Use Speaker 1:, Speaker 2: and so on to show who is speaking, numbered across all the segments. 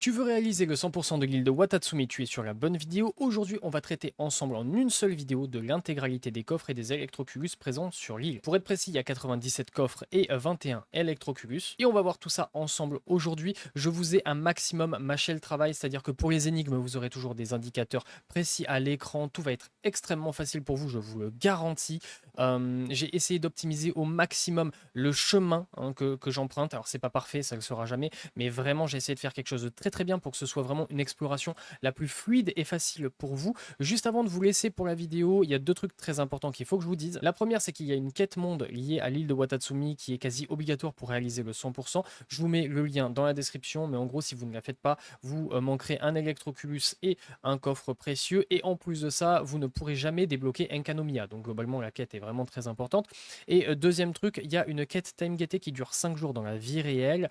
Speaker 1: Tu veux réaliser le 100% de l'île de Watatsumi, tu es sur la bonne vidéo. Aujourd'hui, on va traiter ensemble en une seule vidéo de l'intégralité des coffres et des Electroculus présents sur l'île. Pour être précis, il y a 97 coffres et 21 Electroculus. Et on va voir tout ça ensemble aujourd'hui. Je vous ai un maximum mâché le travail, c'est-à-dire que pour les énigmes, vous aurez toujours des indicateurs précis à l'écran. Tout va être extrêmement facile pour vous, je vous le garantis. J'ai essayé d'optimiser au maximum le chemin que j'emprunte. Alors, c'est pas parfait, ça ne le sera jamais, mais vraiment, j'ai essayé de faire quelque chose de très bien pour que ce soit vraiment une exploration la plus fluide et facile pour vous. Juste avant de vous laisser pour la vidéo, il y a deux trucs très importants qu'il faut que je vous dise. La première, c'est qu'il y a une quête monde liée à l'île de Watatsumi qui est quasi obligatoire pour réaliser le 100%. Je vous mets le lien dans la description, mais en gros, si vous ne la faites pas, vous manquerez un Electroculus et un coffre précieux. Et en plus de ça, vous ne pourrez jamais débloquer Enkanomiya. Donc globalement, la quête est vraiment très importante. Et deuxième truc, il y a une quête Time Gate qui dure 5 jours dans la vie réelle,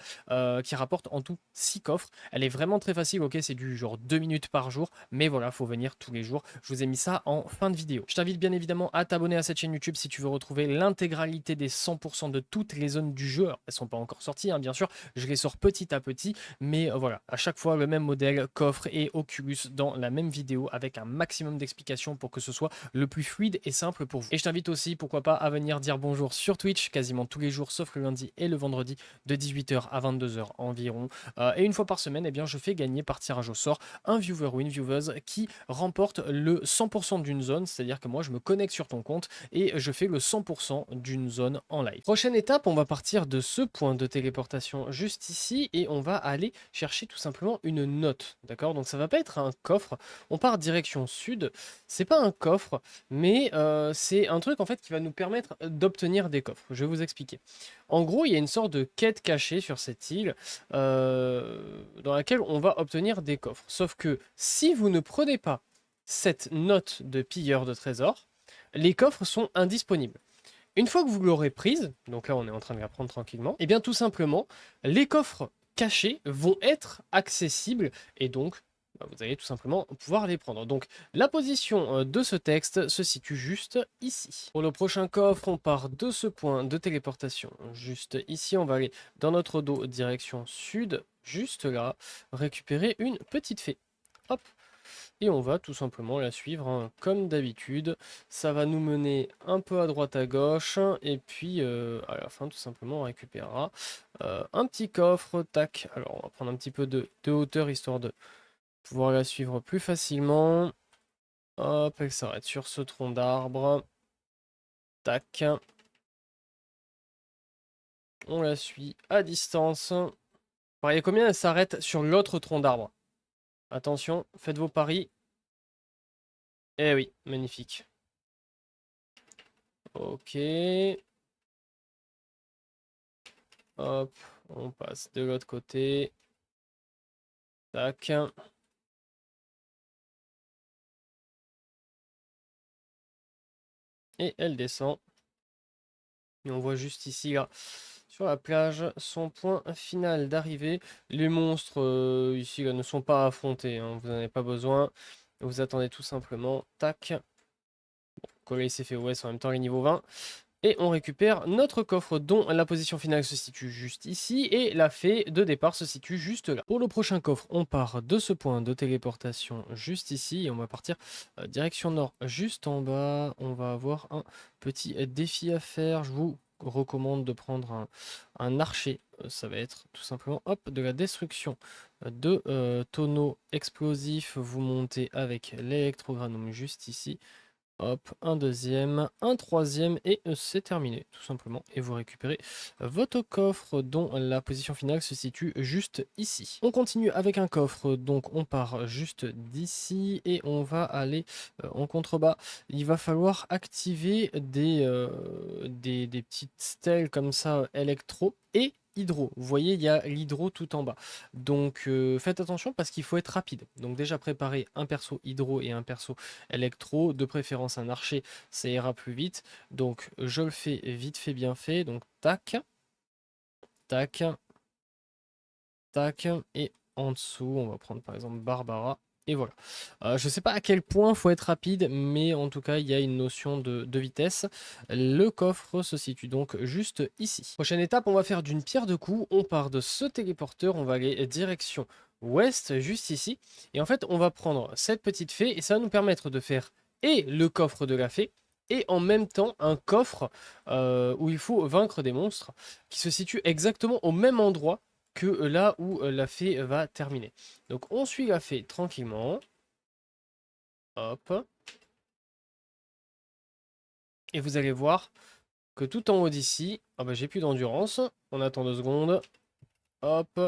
Speaker 1: qui rapporte en tout 6 coffres. Elle est vraiment très facile, ok, c'est du genre 2 minutes par jour, mais voilà, faut venir tous les jours. Je vous ai mis ça en fin de vidéo. Je t'invite bien évidemment à t'abonner à cette chaîne YouTube si tu veux retrouver l'intégralité des 100% de toutes les zones du jeu. Alors, elles sont pas encore sorties, hein, bien sûr, je les sors petit à petit, mais voilà, à chaque fois le même modèle, coffre et Oculus dans la même vidéo avec un maximum d'explications pour que ce soit le plus fluide et simple pour vous. Et je t'invite aussi, pourquoi pas, à venir dire bonjour sur Twitch quasiment tous les jours, sauf le lundi et le vendredi de 18h à 22h environ. Et une fois par semaine, eh bien, je fais gagner par tirage au sort un viewer ou une vieweuse qui remporte le 100% d'une zone, c'est-à-dire que moi je me connecte sur ton compte et je fais le 100% d'une zone en live. Prochaine étape, on va partir de ce point de téléportation juste ici et on va aller chercher tout simplement une note, d'accord? Donc ça va pas être un coffre, on part direction sud, c'est pas un coffre, mais c'est un truc en fait qui va nous permettre d'obtenir des coffres. Je vais vous expliquer. En gros, il y a une sorte de quête cachée sur cette île dans laquelle on va obtenir des coffres. Sauf que si vous ne prenez pas cette note de pilleur de trésors, les coffres sont indisponibles. Une fois que vous l'aurez prise, donc là on est en train de la prendre tranquillement, et bien tout simplement, les coffres cachés vont être accessibles et donc vous allez tout simplement pouvoir les prendre. Donc la position de ce texte se situe juste ici. Pour le prochain coffre, on part de ce point de téléportation juste ici. On va aller dans notre dos direction sud, juste là, récupérer une petite fée. Hop, et on va tout simplement la suivre hein, comme d'habitude. Ça va nous mener un peu à droite à gauche. Et puis à la fin tout simplement on récupérera un petit coffre. Tac. Alors on va prendre un petit peu de hauteur histoire de pouvoir la suivre plus facilement. Hop, elle s'arrête sur ce tronc d'arbre. Tac. On la suit à distance. Pariez combien elle s'arrête sur l'autre tronc d'arbre? Attention, faites vos paris. Eh oui, magnifique. Ok. Hop, on passe de l'autre côté. Tac. Et elle descend. Et on voit juste ici, là, sur la plage, son point final d'arrivée. Les monstres, ici, là, ne sont pas affrontés. Hein, vous n'en avez pas besoin. Vous attendez tout simplement. Tac. Bon, Coller il s'est fait OS en même temps, les niveaux 20. Et on récupère notre coffre dont la position finale se situe juste ici et la fée de départ se situe juste là. Pour le prochain coffre, on part de ce point de téléportation juste ici et on va partir direction nord juste en bas. On va avoir un petit défi à faire. Je vous recommande de prendre un archer. Ça va être tout simplement hop, de la destruction de tonneaux explosifs. Vous montez avec l'électrogranum juste ici. Hop, un deuxième, un troisième et c'est terminé tout simplement. Et vous récupérez votre coffre dont la position finale se situe juste ici. On continue avec un coffre, donc on part juste d'ici et on va aller en contrebas. Il va falloir activer des petites stèles comme ça électro et hydro. Vous voyez, il y a l'hydro tout en bas. Donc faites attention parce qu'il faut être rapide. Donc déjà préparer un perso hydro et un perso électro, de préférence un archer, ça ira plus vite. Donc je le fais vite fait, bien fait. Donc tac, tac, tac. Et en dessous, on va prendre par exemple Barbara. Et voilà. Je ne sais pas à quel point faut être rapide, mais en tout cas, il y a une notion de vitesse. Le coffre se situe donc juste ici. Prochaine étape, on va faire d'une pierre deux coups. On part de ce téléporteur, on va aller direction ouest, juste ici. Et en fait, on va prendre cette petite fée et ça va nous permettre de faire et le coffre de la fée et en même temps un coffre où il faut vaincre des monstres qui se situe exactement au même endroit que là où la fée va terminer. Donc on suit la fée tranquillement. Hop. Et vous allez voir que tout en haut d'ici, ah bah j'ai plus d'endurance. On attend 2 secondes. Hop.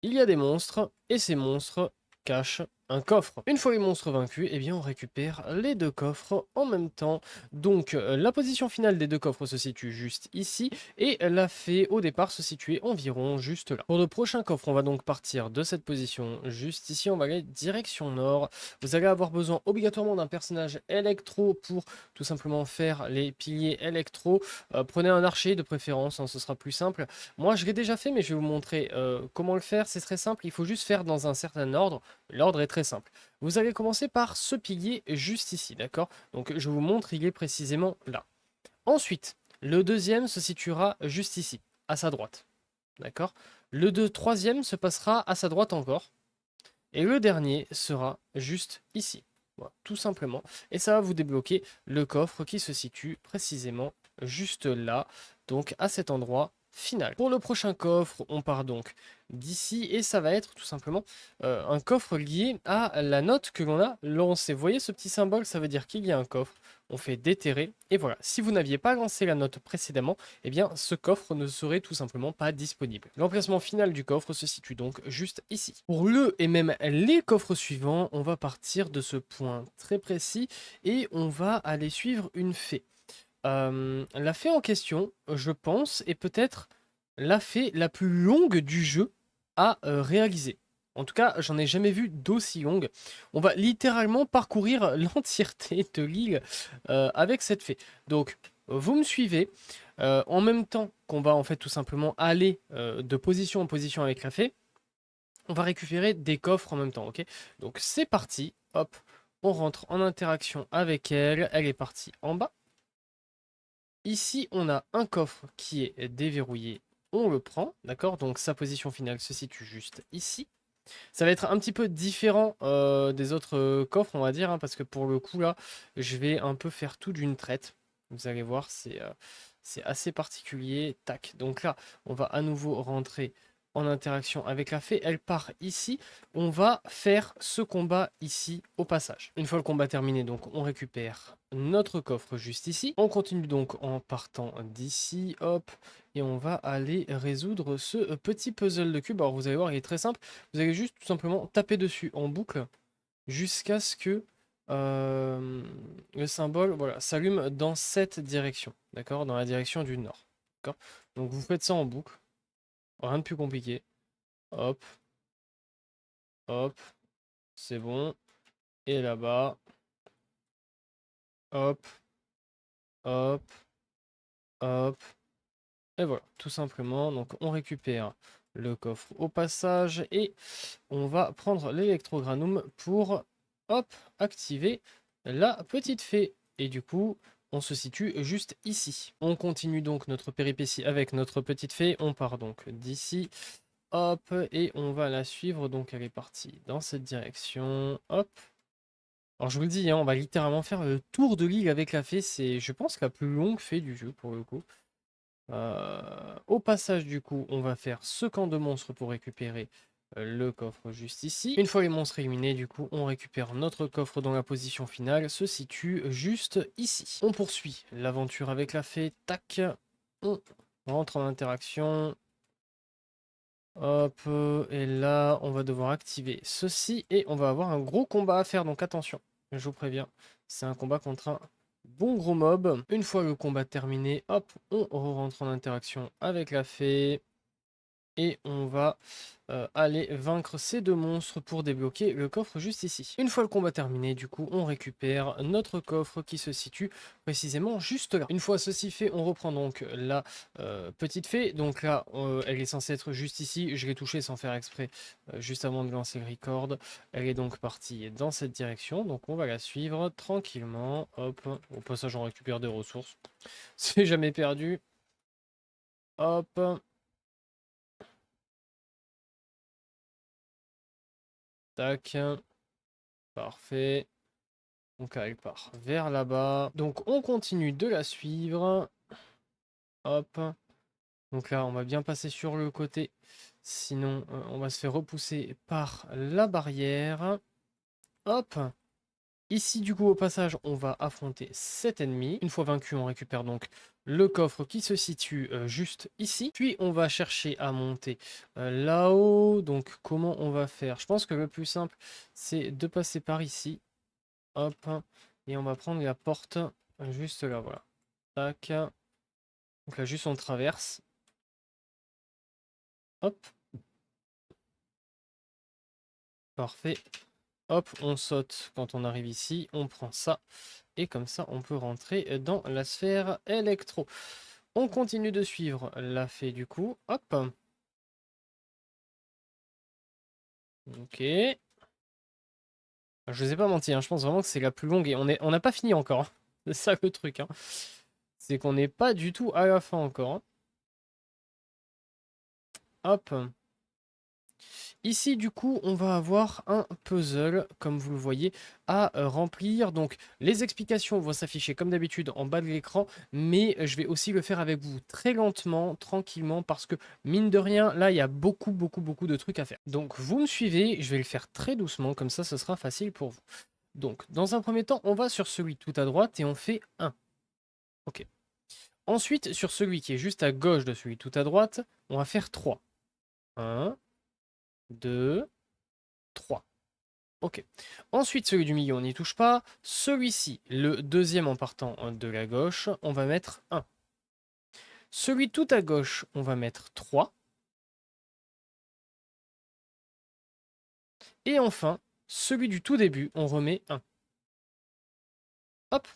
Speaker 1: Il y a des monstres, et ces monstres cachent un coffre. Une fois les monstres vaincus, eh bien on récupère les 2 coffres en même temps. Donc la position finale des 2 coffres se situe juste ici, et la fée au départ se situait environ juste là. Pour le prochain coffre, on va donc partir de cette position juste ici, on va aller direction nord. Vous allez avoir besoin obligatoirement d'un personnage électro pour tout simplement faire les piliers électro. Prenez un archer de préférence, hein, ce sera plus simple. Moi, je l'ai déjà fait, mais je vais vous montrer comment le faire. C'est très simple, il faut juste faire dans un certain ordre. L'ordre est très simple. Vous allez commencer par ce pilier juste ici, d'accord? Donc, je vous montre, il est précisément là. Ensuite, le deuxième se situera juste ici, à sa droite, d'accord? Troisième se passera à sa droite encore. Et le dernier sera juste ici. Voilà, tout simplement. Et ça va vous débloquer le coffre qui se situe précisément juste là, donc à cet endroit final. Pour le prochain coffre, on part donc d'ici et ça va être tout simplement un coffre lié à la note que l'on a lancée. Vous voyez ce petit symbole, ça veut dire qu'il y a un coffre. On fait déterrer et voilà. Si vous n'aviez pas lancé la note précédemment, eh bien ce coffre ne serait tout simplement pas disponible. L'emplacement final du coffre se situe donc juste ici. Pour le et même les coffres suivants, on va partir de ce point très précis et on va aller suivre une fée. La fée en question, je pense, est peut-être la fée la plus longue du jeu à réaliser. En tout cas, j'en ai jamais vu d'aussi longue. On va littéralement parcourir l'entièreté de l'île avec cette fée. Donc, vous me suivez. En même temps qu'on va en fait tout simplement aller de position en position avec la fée, on va récupérer des coffres en même temps, ok? Donc c'est parti, hop, on rentre en interaction avec elle. Elle est partie en bas. Ici, on a un coffre qui est déverrouillé. On le prend, d'accord? Donc sa position finale se situe juste ici. Ça va être un petit peu différent des autres coffres, on va dire, hein, parce que pour le coup, là, je vais un peu faire tout d'une traite. Vous allez voir, c'est assez particulier. Tac. Donc là, on va à nouveau rentrer en interaction avec la fée. Elle part ici. On va faire ce combat ici au passage. Une fois le combat terminé, donc on récupère notre coffre juste ici. On continue donc en partant d'ici. Hop. Et on va aller résoudre ce petit puzzle de cube. Alors vous allez voir, il est très simple. Vous allez juste tout simplement taper dessus en boucle jusqu'à ce que le symbole voilà, s'allume dans cette direction, d'accord? Dans la direction du nord, d'accord? Donc vous faites ça en boucle, rien de plus compliqué. Hop, hop, c'est bon. Et là-bas, hop, hop, hop. Et voilà, tout simplement. Donc on récupère le coffre au passage et on va prendre l'électrogranum pour, hop, activer la petite fée. Et du coup, on se situe juste ici. On continue donc notre péripétie avec notre petite fée. On part donc d'ici. Hop, et on va la suivre. Donc elle est partie dans cette direction. Hop. Alors je vous le dis, hein, on va littéralement faire le tour de l'île avec la fée. C'est, je pense, la plus longue fée du jeu pour le coup. Au passage, du coup, on va faire ce camp de monstres pour récupérer le coffre juste ici. Une fois les monstres éliminés, du coup, on récupère notre coffre dont la position finale se situe juste ici. On poursuit l'aventure avec la fée. Tac, on rentre en interaction. Hop, et là, on va devoir activer ceci et on va avoir un gros combat à faire, donc attention, je vous préviens, c'est un combat contre un bon gros mob. Une fois le combat terminé, hop, on rentre en interaction avec la fée. Et on va aller vaincre ces 2 monstres pour débloquer le coffre juste ici. Une fois le combat terminé, du coup, on récupère notre coffre qui se situe précisément juste là. Une fois ceci fait, on reprend donc la petite fée. Donc là, elle est censée être juste ici. Je l'ai touchée sans faire exprès juste avant de lancer le record. Elle est donc partie dans cette direction. Donc on va la suivre tranquillement. Hop, au passage, on récupère des ressources. C'est jamais perdu. Hop. Tac. Parfait. Donc elle part vers là-bas. Donc on continue de la suivre. Hop. Donc là, on va bien passer sur le côté. Sinon, on va se faire repousser par la barrière. Hop. Ici, du coup, au passage, on va affronter cet ennemi. Une fois vaincu, on récupère donc le coffre qui se situe juste ici. Puis, on va chercher à monter là-haut. Donc, comment on va faire? Je pense que le plus simple, c'est de passer par ici. Hop. Et on va prendre la porte juste là, voilà. Tac. Donc là, juste on traverse. Hop. Parfait. Hop, on saute quand on arrive ici. On prend ça. Et comme ça, on peut rentrer dans la sphère électro. On continue de suivre la fée du coup. Hop. Ok. Je vous ai pas menti, hein, je pense vraiment que c'est la plus longue et on n'a pas fini encore, hein. C'est ça le truc, hein. C'est qu'on n'est pas du tout à la fin encore, hein. Hop. Ici, du coup, on va avoir un puzzle, comme vous le voyez, à remplir. Donc, les explications vont s'afficher comme d'habitude en bas de l'écran, mais je vais aussi le faire avec vous très lentement, tranquillement, parce que, mine de rien, là, il y a beaucoup, beaucoup, beaucoup de trucs à faire. Donc, vous me suivez, je vais le faire très doucement, comme ça, ce sera facile pour vous. Donc, dans un premier temps, on va sur celui tout à droite et on fait 1. Ok. Ensuite, sur celui qui est juste à gauche de celui tout à droite, on va faire 3. 1, 2, 3. Ok. Ensuite, celui du milieu, on n'y touche pas. Celui-ci, le deuxième en partant de la gauche, on va mettre 1. Celui tout à gauche, on va mettre 3. Et enfin, celui du tout début, on remet 1. Hop.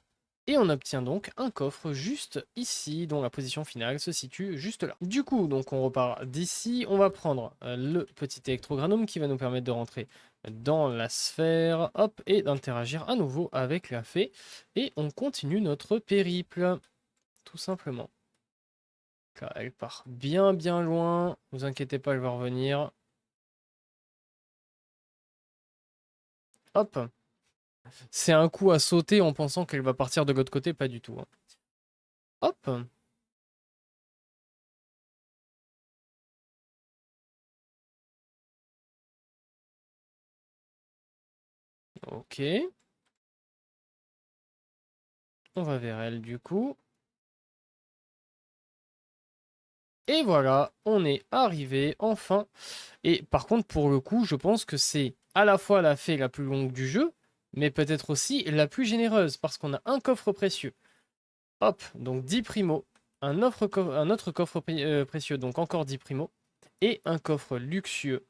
Speaker 1: Et on obtient donc un coffre juste ici, dont la position finale se situe juste là. Du coup, donc on repart d'ici. On va prendre le petit électrogranum qui va nous permettre de rentrer dans la sphère, hop, et d'interagir à nouveau avec la fée. Et on continue notre périple, tout simplement. Là, elle part bien bien loin. Ne vous inquiétez pas, elle va revenir. Hop. C'est un coup à sauter en pensant qu'elle va partir de l'autre côté, pas du tout, hein. Hop. Ok. On va vers elle du coup. Et voilà, on est arrivé enfin. Et par contre, pour le coup, je pense que c'est à la fois la fée la plus longue du jeu, mais peut-être aussi la plus généreuse, parce qu'on a un coffre précieux. Hop, donc 10 primo, un autre coffre précieux, donc encore 10 primo, et un coffre luxueux.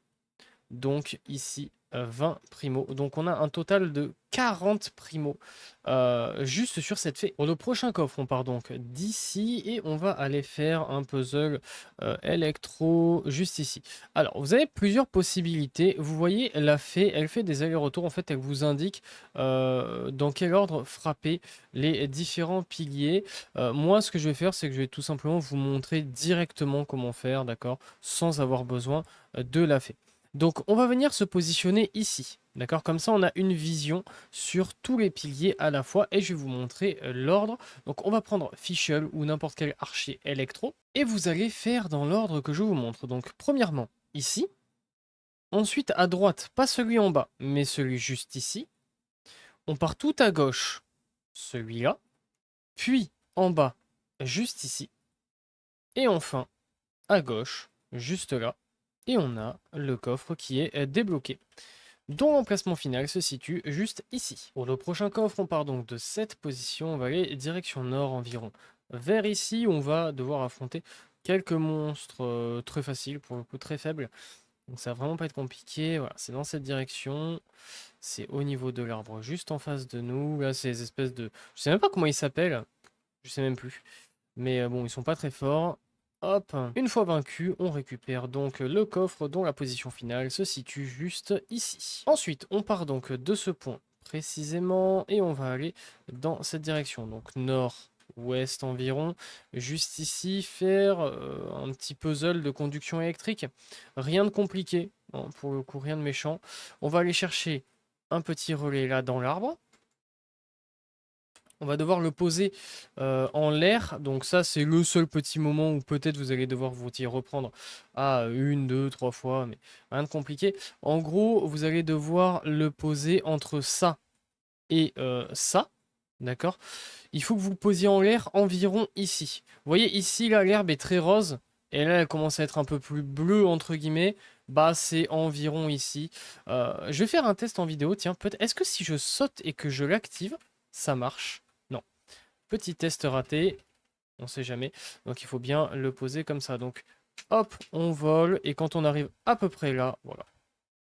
Speaker 1: Donc ici, 20 primo. Donc on a un total de 40 primo juste sur cette fée. Pour le prochain coffre, on part donc d'ici et on va aller faire un puzzle électro juste ici. Alors, vous avez plusieurs possibilités. Vous voyez, la fée, elle fait des allers-retours. En fait, elle vous indique dans quel ordre frapper les différents piliers. Moi, ce que je vais faire, c'est que je vais tout simplement vous montrer directement comment faire, d'accord, sans avoir besoin de la fée. Donc, on va venir se positionner ici. D'accord? Comme ça, on a une vision sur tous les piliers à la fois. Et je vais vous montrer l'ordre. Donc, on va prendre Fischl ou n'importe quel archer électro. Et vous allez faire dans l'ordre que je vous montre. Donc, premièrement, ici. Ensuite, à droite, pas celui en bas, mais celui juste ici. On part tout à gauche, celui-là. Puis, en bas, juste ici. Et enfin, à gauche, juste là. Et on a le coffre qui est débloqué, dont l'emplacement final se situe juste ici. Pour le prochain coffre, on part donc de cette position, on va aller direction nord environ. Vers ici, on va devoir affronter quelques monstres très faciles, pour le coup très faibles. Donc ça va vraiment pas être compliqué, voilà, c'est dans cette direction. C'est au niveau de l'arbre juste en face de nous. Là, c'est des espèces de... Je sais même pas comment ils s'appellent, je sais même plus. Mais bon, ils sont pas très forts. Hop, une fois vaincu, on récupère donc le coffre dont la position finale se situe juste ici. Ensuite, on part donc de ce point précisément et on va aller dans cette direction, donc nord-ouest environ, juste ici, faire un petit puzzle de conduction électrique. Rien de compliqué, hein, pour le coup, rien de méchant. On va aller chercher un petit relais là dans l'arbre. On va devoir le poser en l'air. Donc ça, c'est le seul petit moment où peut-être vous allez devoir vous y reprendre à une, deux, trois fois, mais rien de compliqué. En gros, vous allez devoir le poser entre ça et ça. D'accord? Il faut que vous le posiez en l'air environ ici. Vous voyez, ici, là, l'herbe est très rose. Et là, elle commence à être un peu plus bleue, entre guillemets. Bah, c'est environ ici. Je vais faire un test en vidéo. Tiens, peut-être. Est-ce que si je saute et que je l'active, ça marche? Non. Petit test raté. On sait jamais. Donc, il faut bien le poser comme ça. Donc, hop, on vole. Et quand on arrive à peu près là, voilà,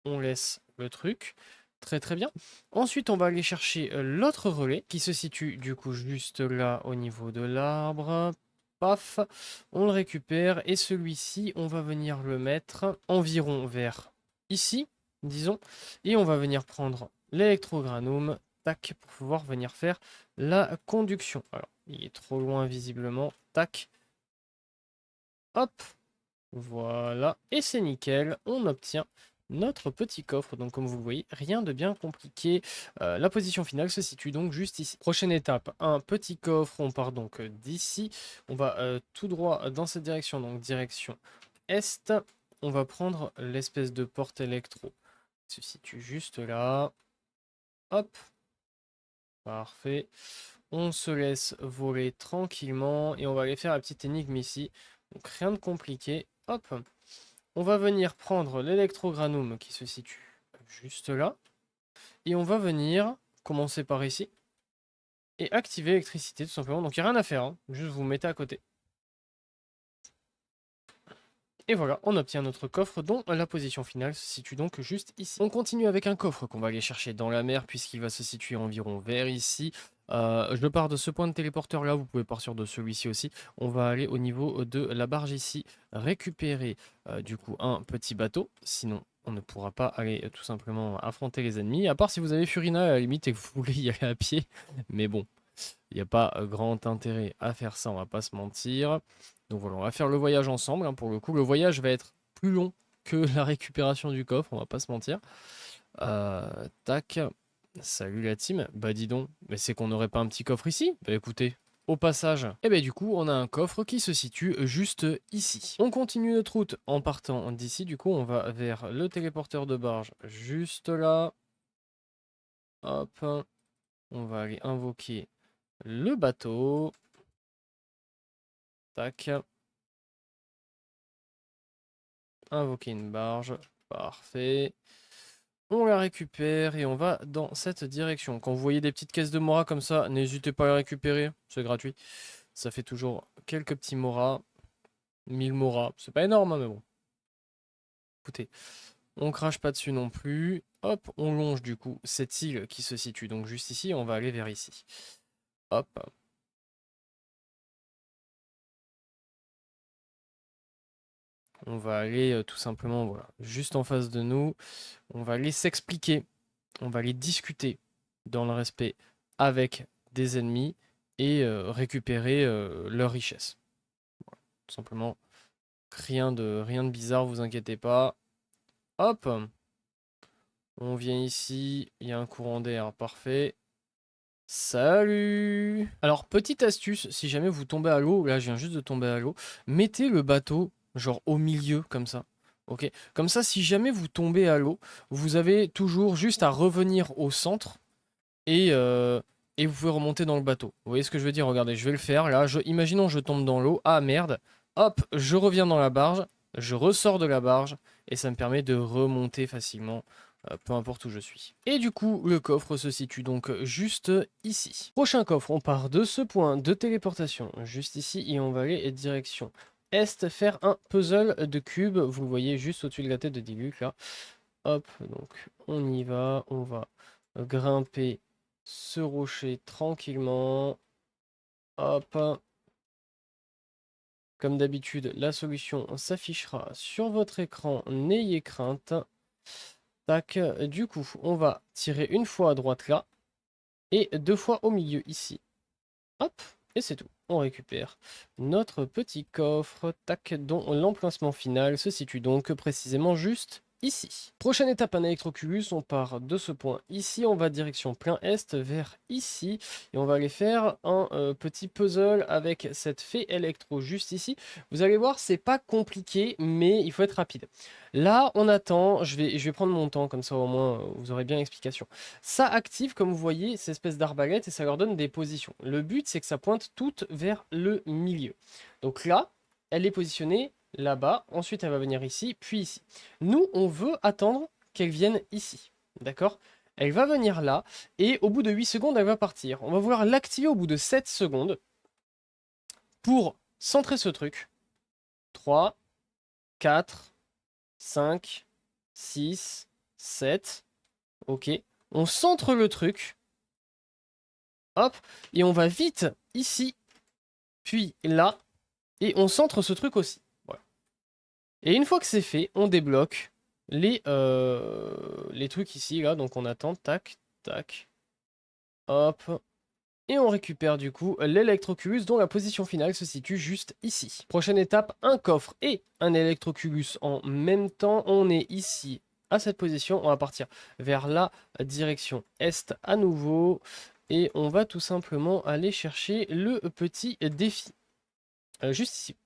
Speaker 1: on laisse le truc. Très très bien. Ensuite, on va aller chercher l'autre relais qui se situe du coup juste là au niveau de l'arbre. Paf, on le récupère et celui-ci, on va venir le mettre environ vers ici, disons. Et on va venir prendre l'électrogranum, tac, pour pouvoir venir faire la conduction. Alors, il est trop loin visiblement, tac, hop, voilà, et c'est nickel, on obtient notre petit coffre. Donc comme vous le voyez, rien de bien compliqué. La position finale se situe donc juste ici. Prochaine étape, un petit coffre, on part donc d'ici. On va tout droit dans cette direction, donc direction est. On va prendre l'espèce de porte électro qui se situe juste là. Hop, parfait. On se laisse voler tranquillement et on va aller faire la petite énigme ici. Donc rien de compliqué. Hop. On va venir prendre l'électrogranum qui se situe juste là. Et on va venir commencer par ici. Et activer l'électricité tout simplement. Donc il n'y a rien à faire. Hein. Juste vous mettez à côté. Et voilà, on obtient notre coffre dont la position finale se situe donc juste ici. On continue avec un coffre qu'on va aller chercher dans la mer puisqu'il va se situer environ vers ici. Je pars de ce point de téléporteur là, vous pouvez partir de celui-ci aussi. On va aller au niveau de la barge ici, récupérer du coup un petit bateau. Sinon, on ne pourra pas aller tout simplement affronter les ennemis. À part si vous avez Furina à la limite et que vous voulez y aller à pied. Mais bon, il n'y a pas grand intérêt à faire ça, on va pas se mentir. Donc voilà, on va faire le voyage ensemble. Hein, pour le coup, le voyage va être plus long que la récupération du coffre, on va pas se mentir. Tac. Salut la team. Bah dis donc, mais c'est qu'on n'aurait pas un petit coffre ici? Bah écoutez, au passage, et bah du coup, on a un coffre qui se situe juste ici. On continue notre route en partant d'ici. Du coup, on va vers le téléporteur de barge juste là. Hop. On va aller invoquer le bateau. Tac. Invoquer une barge. Parfait. On la récupère et on va dans cette direction. Quand vous voyez des petites caisses de Mora comme ça, n'hésitez pas à les récupérer. C'est gratuit. Ça fait toujours quelques petits Mora. 1000 Mora. C'est pas énorme, hein, mais bon. Écoutez, on crache pas dessus non plus. Hop, on longe du coup cette île qui se situe donc juste ici. On va aller vers ici. Hop. On va aller tout simplement, voilà, juste en face de nous. On va aller s'expliquer. On va aller discuter dans le respect avec des ennemis et récupérer leur richesse. Voilà, tout simplement, rien de bizarre, vous inquiétez pas. Hop, on vient ici, il y a un courant d'air, parfait. Salut! Alors, petite astuce, si jamais vous tombez à l'eau, là je viens juste de tomber à l'eau, mettez le bateau genre au milieu comme ça. Ok? Comme ça, si jamais vous tombez à l'eau, vous avez toujours juste à revenir au centre et, euh, et vous pouvez remonter dans le bateau. Vous voyez ce que je veux dire? Regardez, je vais le faire. Là, imaginons je tombe dans l'eau. Ah merde. Hop, je reviens dans la barge. Je ressors de la barge. Et ça me permet de remonter facilement, peu importe où je suis. Et du coup, le coffre se situe donc juste ici. Prochain coffre, on part de ce point de téléportation, juste ici. Et on va aller direction est, faire un puzzle de cubes. Vous le voyez juste au-dessus de la tête de Diluc, là. Hop, donc on y va. On va grimper ce rocher tranquillement. Hop. Comme d'habitude, la solution s'affichera sur votre écran. N'ayez crainte. Tac. Du coup, on va tirer une fois à droite là. Et deux fois au milieu ici. Hop. Et c'est tout. On récupère notre petit coffre. Tac. Dont l'emplacement final se situe donc précisément juste ici. Prochaine étape, un électroculus, on part de ce point ici, on va direction plein est vers ici, et on va aller faire un petit puzzle avec cette fée électro juste ici. Vous allez voir, c'est pas compliqué, mais il faut être rapide. Là, on attend, je vais prendre mon temps, comme ça au moins vous aurez bien l'explication. Ça active, comme vous voyez, cette espèce d'arbalète, et ça leur donne des positions. Le but, c'est que ça pointe toutes vers le milieu. Donc là, elle est positionnée là-bas, ensuite elle va venir ici, puis ici. Nous, on veut attendre qu'elle vienne ici, d'accord? Elle va venir là, et au bout de 8 secondes, elle va partir. On va vouloir l'activer au bout de 7 secondes pour centrer ce truc. 3, 4, 5, 6, 7, ok. On centre le truc, hop, et on va vite ici, puis là, et on centre ce truc aussi. Voilà. Et une fois que c'est fait, on débloque les trucs ici, là. Donc on attend, tac, tac, hop. Et on récupère du coup l'électroculus dont la position finale se situe juste ici. Prochaine étape, un coffre et un électroculus en même temps. On est ici à cette position. On va partir vers la direction est à nouveau. Et on va tout simplement aller chercher le petit défi. Juste ici.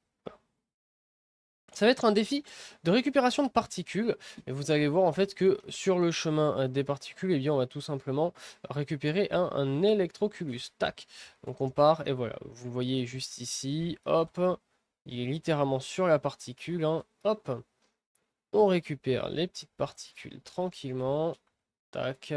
Speaker 1: Ça va être un défi de récupération de particules. Et vous allez voir en fait que sur le chemin des particules, eh bien, on va tout simplement récupérer un électroculus. Tac. Donc on part et voilà. Vous le voyez juste ici. Hop. Il est littéralement sur la particule. Hein. Hop. On récupère les petites particules tranquillement. Tac.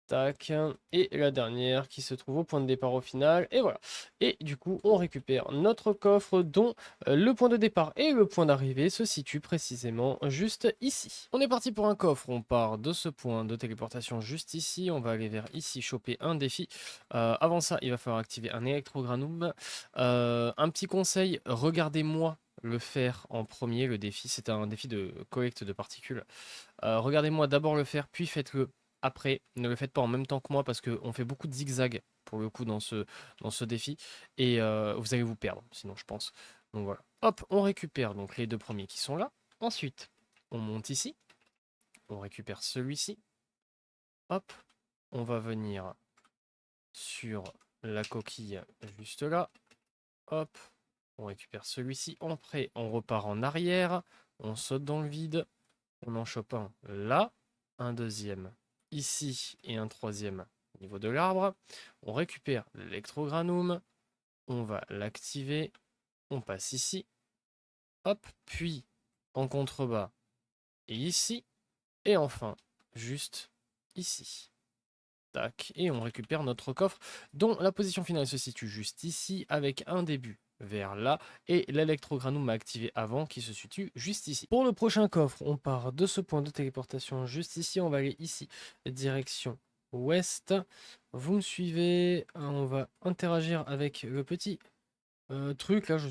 Speaker 1: Tac. Et la dernière qui se trouve au point de départ au final. Et voilà. Et du coup, on récupère notre coffre dont le point de départ et le point d'arrivée se situent précisément juste ici. On est parti pour un coffre. On part de ce point de téléportation juste ici. On va aller vers ici, choper un défi. Avant ça, il va falloir activer un électrogranum. Un petit conseil, regardez-moi le faire en premier, le défi. C'est un défi de collecte de particules. Regardez-moi d'abord le faire, puis faites-le après. Ne le faites pas en même temps que moi parce qu'on fait beaucoup de zigzags pour le coup dans ce défi. Et vous allez vous perdre, sinon je pense. Donc voilà. Hop, on récupère donc les deux premiers qui sont là. Ensuite, on monte ici. On récupère celui-ci. Hop, on va venir sur la coquille juste là. Hop, on récupère celui-ci. Après, on repart en arrière. On saute dans le vide. On en chope un là, un deuxième ici et un troisième au niveau de l'arbre. On récupère l'électrogranum, on va l'activer, on passe ici, hop, puis en contrebas et ici, et enfin juste ici. Tac, et on récupère notre coffre dont la position finale se situe juste ici avec un début vers là et l'électrogranum activé avant qui se situe juste ici. Pour le prochain coffre, on part de ce point de téléportation juste ici, on va aller ici, direction ouest. Vous me suivez, on va interagir avec le petit truc là, je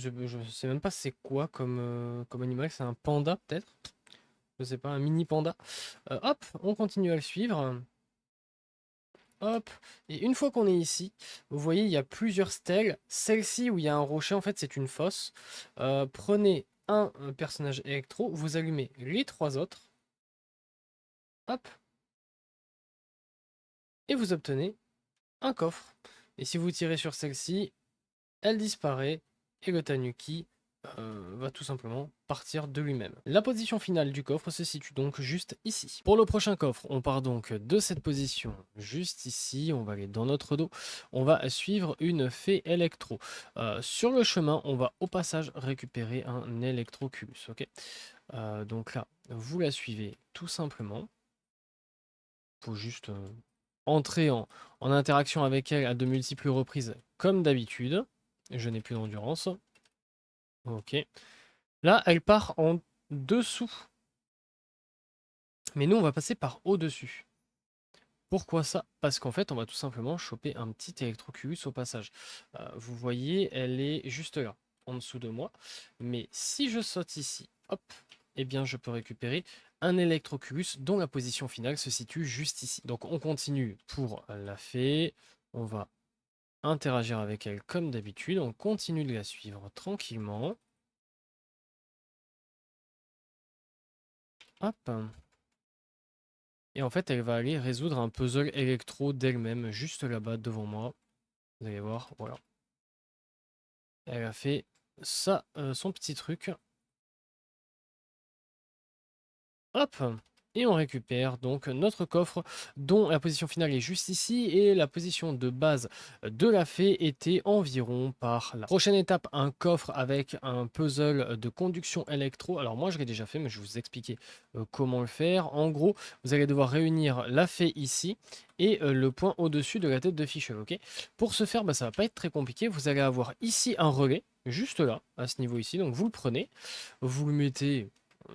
Speaker 1: sais même pas c'est quoi comme animal, c'est un panda peut-être, je sais pas, un mini panda. Hop, on continue à le suivre. Hop, et une fois qu'on est ici, vous voyez, il y a plusieurs stèles. Celle-ci où il y a un rocher, en fait, c'est une fosse. Prenez un personnage électro, vous allumez les trois autres. Hop, et vous obtenez un coffre. Et si vous tirez sur celle-ci, elle disparaît et le tanuki va tout simplement partir de lui-même. La position finale du coffre se situe donc juste ici. Pour le prochain coffre, on part donc de cette position juste ici, on va aller dans notre dos, on va suivre une fée électro. Sur le chemin, on va au passage récupérer un électroculus, ok. Donc là, vous la suivez tout simplement. Faut juste entrer en interaction avec elle à de multiples reprises comme d'habitude. Je n'ai plus d'endurance. Ok. Là, elle part en dessous. Mais nous, on va passer par au-dessus. Pourquoi ça? Parce qu'en fait, on va tout simplement choper un petit électroculus au passage. Vous voyez, elle est juste là, en dessous de moi. Mais si je saute ici, hop, eh bien, je peux récupérer un électroculus dont la position finale se situe juste ici. Donc, on continue pour la fée. On va interagir avec elle comme d'habitude. On continue de la suivre tranquillement. Hop. Et en fait, elle va aller résoudre un puzzle électro d'elle-même, juste là-bas devant moi. Vous allez voir, voilà. Elle a fait ça, son petit truc. Hop! Et on récupère donc notre coffre dont la position finale est juste ici et la position de base de la fée était environ par là. Prochaine étape, un coffre avec un puzzle de conduction électro. Alors moi je l'ai déjà fait mais je vais vous expliquer comment le faire. En gros, vous allez devoir réunir la fée ici et le point au-dessus de la tête de Fischl, ok? Pour ce faire, bah, ça va pas être très compliqué. Vous allez avoir ici un relais, juste là, à ce niveau ici. Donc vous le prenez, vous le mettez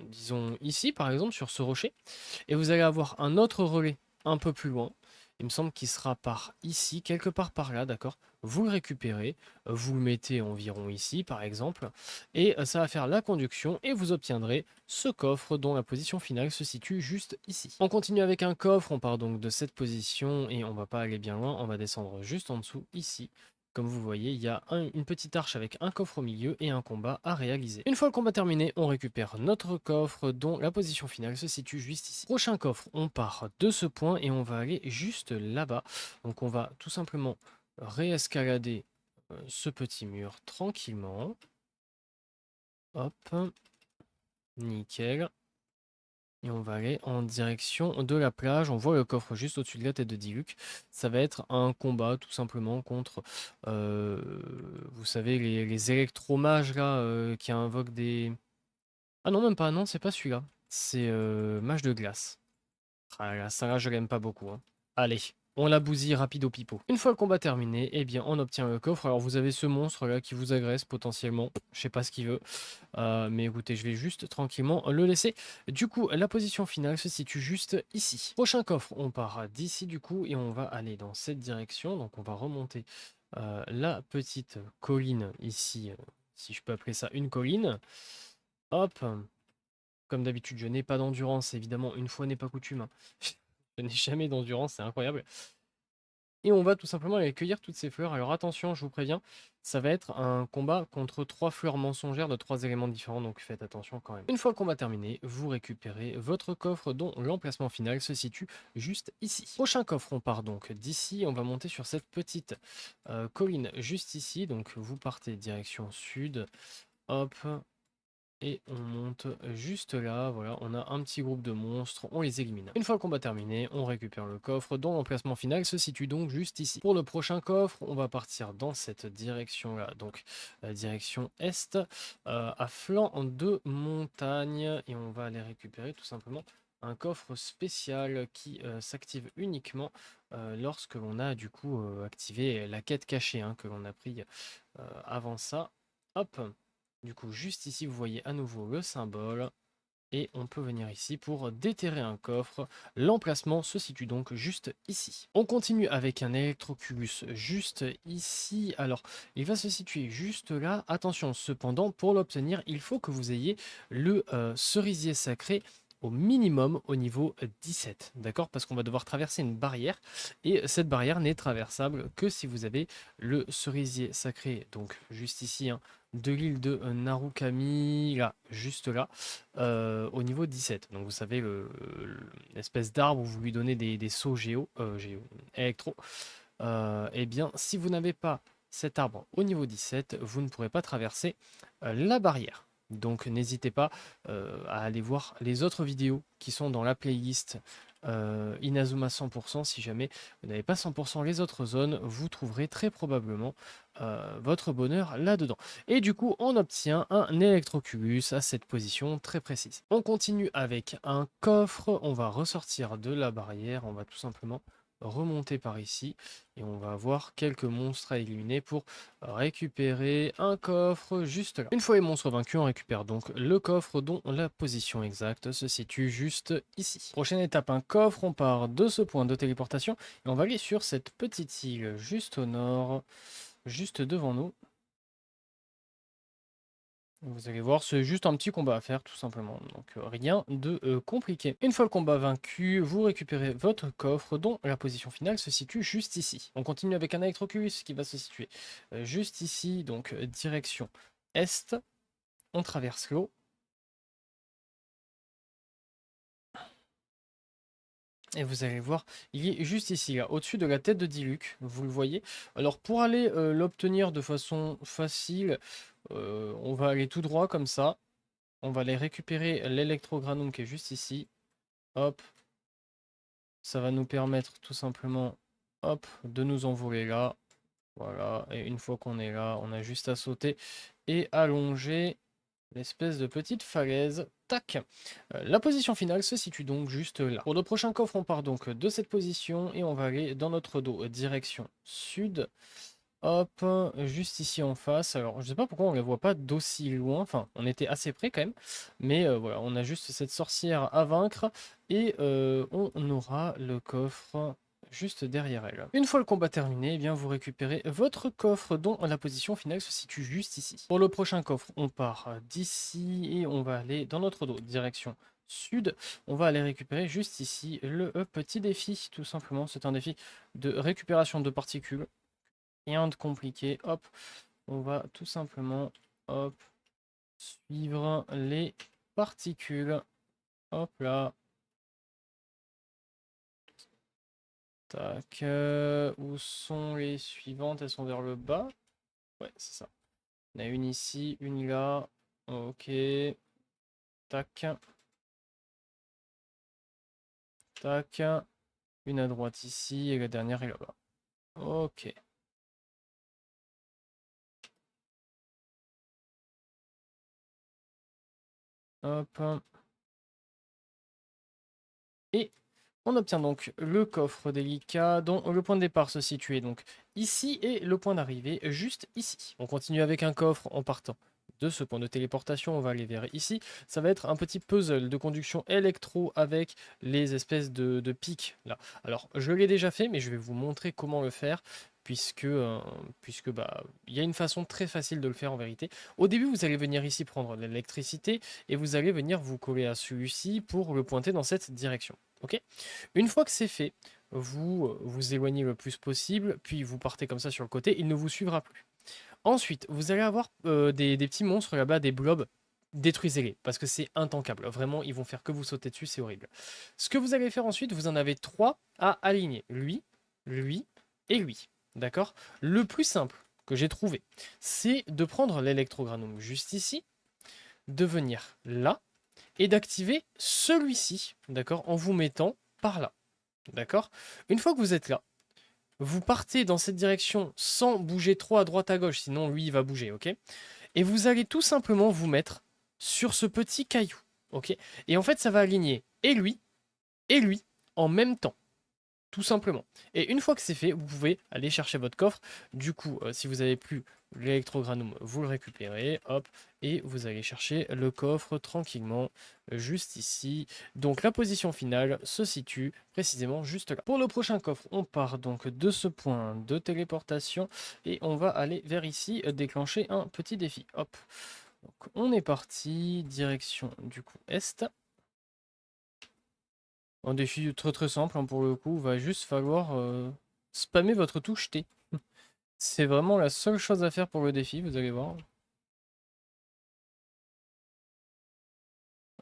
Speaker 1: disons ici par exemple sur ce rocher, et vous allez avoir un autre relais un peu plus loin. Il me semble qu'il sera par ici, quelque part par là, d'accord? Vous le récupérez, vous le mettez environ ici par exemple, et ça va faire la conduction et vous obtiendrez ce coffre dont la position finale se situe juste ici. On continue avec un coffre, on part donc de cette position et on va pas aller bien loin, on va descendre juste en dessous ici. Comme vous voyez, il y a une petite arche avec un coffre au milieu et un combat à réaliser. Une fois le combat terminé, on récupère notre coffre dont la position finale se situe juste ici. Prochain coffre, on part de ce point et on va aller juste là-bas. Donc on va tout simplement réescalader ce petit mur tranquillement. Hop, nickel. Et on va aller en direction de la plage. On voit le coffre juste au-dessus de la tête de Diluc. Ça va être un combat tout simplement contre, euh, vous savez, les électromages là qui invoquent des... Ah non, même pas, non, c'est pas celui-là. C'est mage de glace. Ah là, ça là, je l'aime pas beaucoup, hein. Allez, on la bousille rapido pipo. Une fois le combat terminé, eh bien, on obtient le coffre. Alors, vous avez ce monstre là qui vous agresse potentiellement. Je sais pas ce qu'il veut. Mais écoutez, je vais juste tranquillement le laisser. Du coup, la position finale se situe juste ici. Prochain coffre, on part d'ici du coup et on va aller dans cette direction. Donc on va remonter la petite colline ici, si je peux appeler ça une colline. Hop, comme d'habitude, je n'ai pas d'endurance, évidemment, une fois n'est pas coutume, hein. Je n'ai jamais d'endurance, c'est incroyable. Et on va tout simplement aller cueillir toutes ces fleurs. Alors attention, je vous préviens, ça va être un combat contre 3 fleurs mensongères de 3 éléments différents, donc faites attention quand même. Une fois le combat terminé, vous récupérez votre coffre dont l'emplacement final se situe juste ici. Prochain coffre, on part donc d'ici, on va monter sur cette petite colline juste ici, donc vous partez direction sud, hop, et on monte juste là, voilà, on a un petit groupe de monstres, on les élimine. Une fois le combat terminé, on récupère le coffre dont l'emplacement final se situe donc juste ici. Pour le prochain coffre, on va partir dans cette direction-là, donc direction est, à flanc de montagne, et on va aller récupérer tout simplement un coffre spécial qui s'active uniquement lorsque l'on a du coup activé la quête cachée hein, que l'on a pris avant ça. Hop, du coup, juste ici, vous voyez à nouveau le symbole. Et on peut venir ici pour déterrer un coffre. L'emplacement se situe donc juste ici. On continue avec un Electroculus juste ici. Alors, il va se situer juste là. Attention, cependant, pour l'obtenir, il faut que vous ayez le cerisier sacré au minimum au niveau 17. D'accord? Parce qu'on va devoir traverser une barrière. Et cette barrière n'est traversable que si vous avez le cerisier sacré. Donc, juste ici, hein, de l'île de Narukami, là, juste là, au niveau 17. Donc vous savez, l'espèce d'arbre où vous lui donnez des sauts électro. Eh bien, si vous n'avez pas cet arbre au niveau 17, vous ne pourrez pas traverser la barrière. Donc n'hésitez pas à aller voir les autres vidéos qui sont dans la playlist Inazuma 100%. Si jamais vous n'avez pas 100% les autres zones, vous trouverez très probablement votre bonheur là-dedans. Et du coup, on obtient un Electroculus à cette position très précise. On continue avec un coffre. On va ressortir de la barrière. On va tout simplement remonter par ici et on va avoir quelques monstres à éliminer pour récupérer un coffre juste là. Une fois les monstres vaincus, on récupère donc le coffre dont la position exacte se situe juste ici. Prochaine étape, un coffre. On part de ce point de téléportation et on va aller sur cette petite île juste au nord, juste devant nous. Vous allez voir, c'est juste un petit combat à faire tout simplement, donc rien de compliqué. Une fois le combat vaincu, vous récupérez votre coffre dont la position finale se situe juste ici. On continue avec un Electroculus qui va se situer juste ici, donc direction est. On traverse l'eau. Et vous allez voir, il est juste ici, là, au-dessus de la tête de Diluc, vous le voyez. Alors pour aller l'obtenir de façon facile, on va aller tout droit comme ça. On va aller récupérer l'électrogranum qui est juste ici. Hop, ça va nous permettre tout simplement, hop, de nous envoler là. Voilà, et une fois qu'on est là, on a juste à sauter et allonger l'espèce de petite falaise. Tac. La position finale se situe donc juste là. Pour le prochain coffre, on part donc de cette position et on va aller dans notre dos, direction sud. Hop, juste ici en face. Alors, je sais pas pourquoi on ne la voit pas d'aussi loin. Enfin, on était assez près quand même. Mais voilà, on a juste cette sorcière à vaincre. Et on aura le coffre juste derrière elle. Une fois le combat terminé, eh bien, vous récupérez votre coffre dont la position finale se situe juste ici. Pour le prochain coffre, on part d'ici et on va aller dans notre dos, direction sud. On va aller récupérer juste ici le petit défi, tout simplement. C'est un défi de récupération de particules. Rien de compliqué. Hop, on va tout simplement hop, suivre les particules. Hop là. Tac. Où sont les suivantes? Elles sont vers le bas. Ouais, c'est ça. On a une ici, une là. Ok. Tac. Tac. Une à droite ici et la dernière est là-bas. Ok. Hop. Et on obtient donc le coffre délicat dont le point de départ se situait donc ici et le point d'arrivée juste ici. On continue avec un coffre en partant de ce point de téléportation, on va aller vers ici. Ça va être un petit puzzle de conduction électro avec les espèces de pics là. Alors je l'ai déjà fait mais je vais vous montrer comment le faire puisque bah, il y a une façon très facile de le faire en vérité. Au début vous allez venir ici prendre l'électricité et vous allez venir vous coller à celui-ci pour le pointer dans cette direction. Ok. Une fois que c'est fait, vous vous éloignez le plus possible, puis vous partez comme ça sur le côté, il ne vous suivra plus. Ensuite, vous allez avoir des petits monstres là-bas, des blobs. Détruisez-les, parce que c'est intankable. Vraiment, ils vont faire que vous sauter dessus, c'est horrible. Ce que vous allez faire ensuite, vous en avez trois à aligner. Lui, lui et lui. D'accord? Le plus simple que j'ai trouvé, c'est de prendre l'électrogranum juste ici, de venir là, et d'activer celui-ci, d'accord, en vous mettant par là, d'accord. Une fois que vous êtes là, vous partez dans cette direction sans bouger trop à droite à gauche, sinon lui il va bouger, ok. Et vous allez tout simplement vous mettre sur ce petit caillou, ok. Et en fait ça va aligner et lui en même temps. Tout simplement. Et une fois que c'est fait, vous pouvez aller chercher votre coffre. Du coup, si vous n'avez plus l'électrogranum, vous le récupérez, hop, et vous allez chercher le coffre tranquillement, juste ici. Donc la position finale se situe précisément juste là. Pour le prochain coffre, on part donc de ce point de téléportation et on va aller vers ici, déclencher un petit défi. Hop. Donc on est parti, direction du coup est. Un défi très très simple hein, pour le coup, va juste falloir spammer votre touche T. C'est vraiment la seule chose à faire pour le défi, vous allez voir.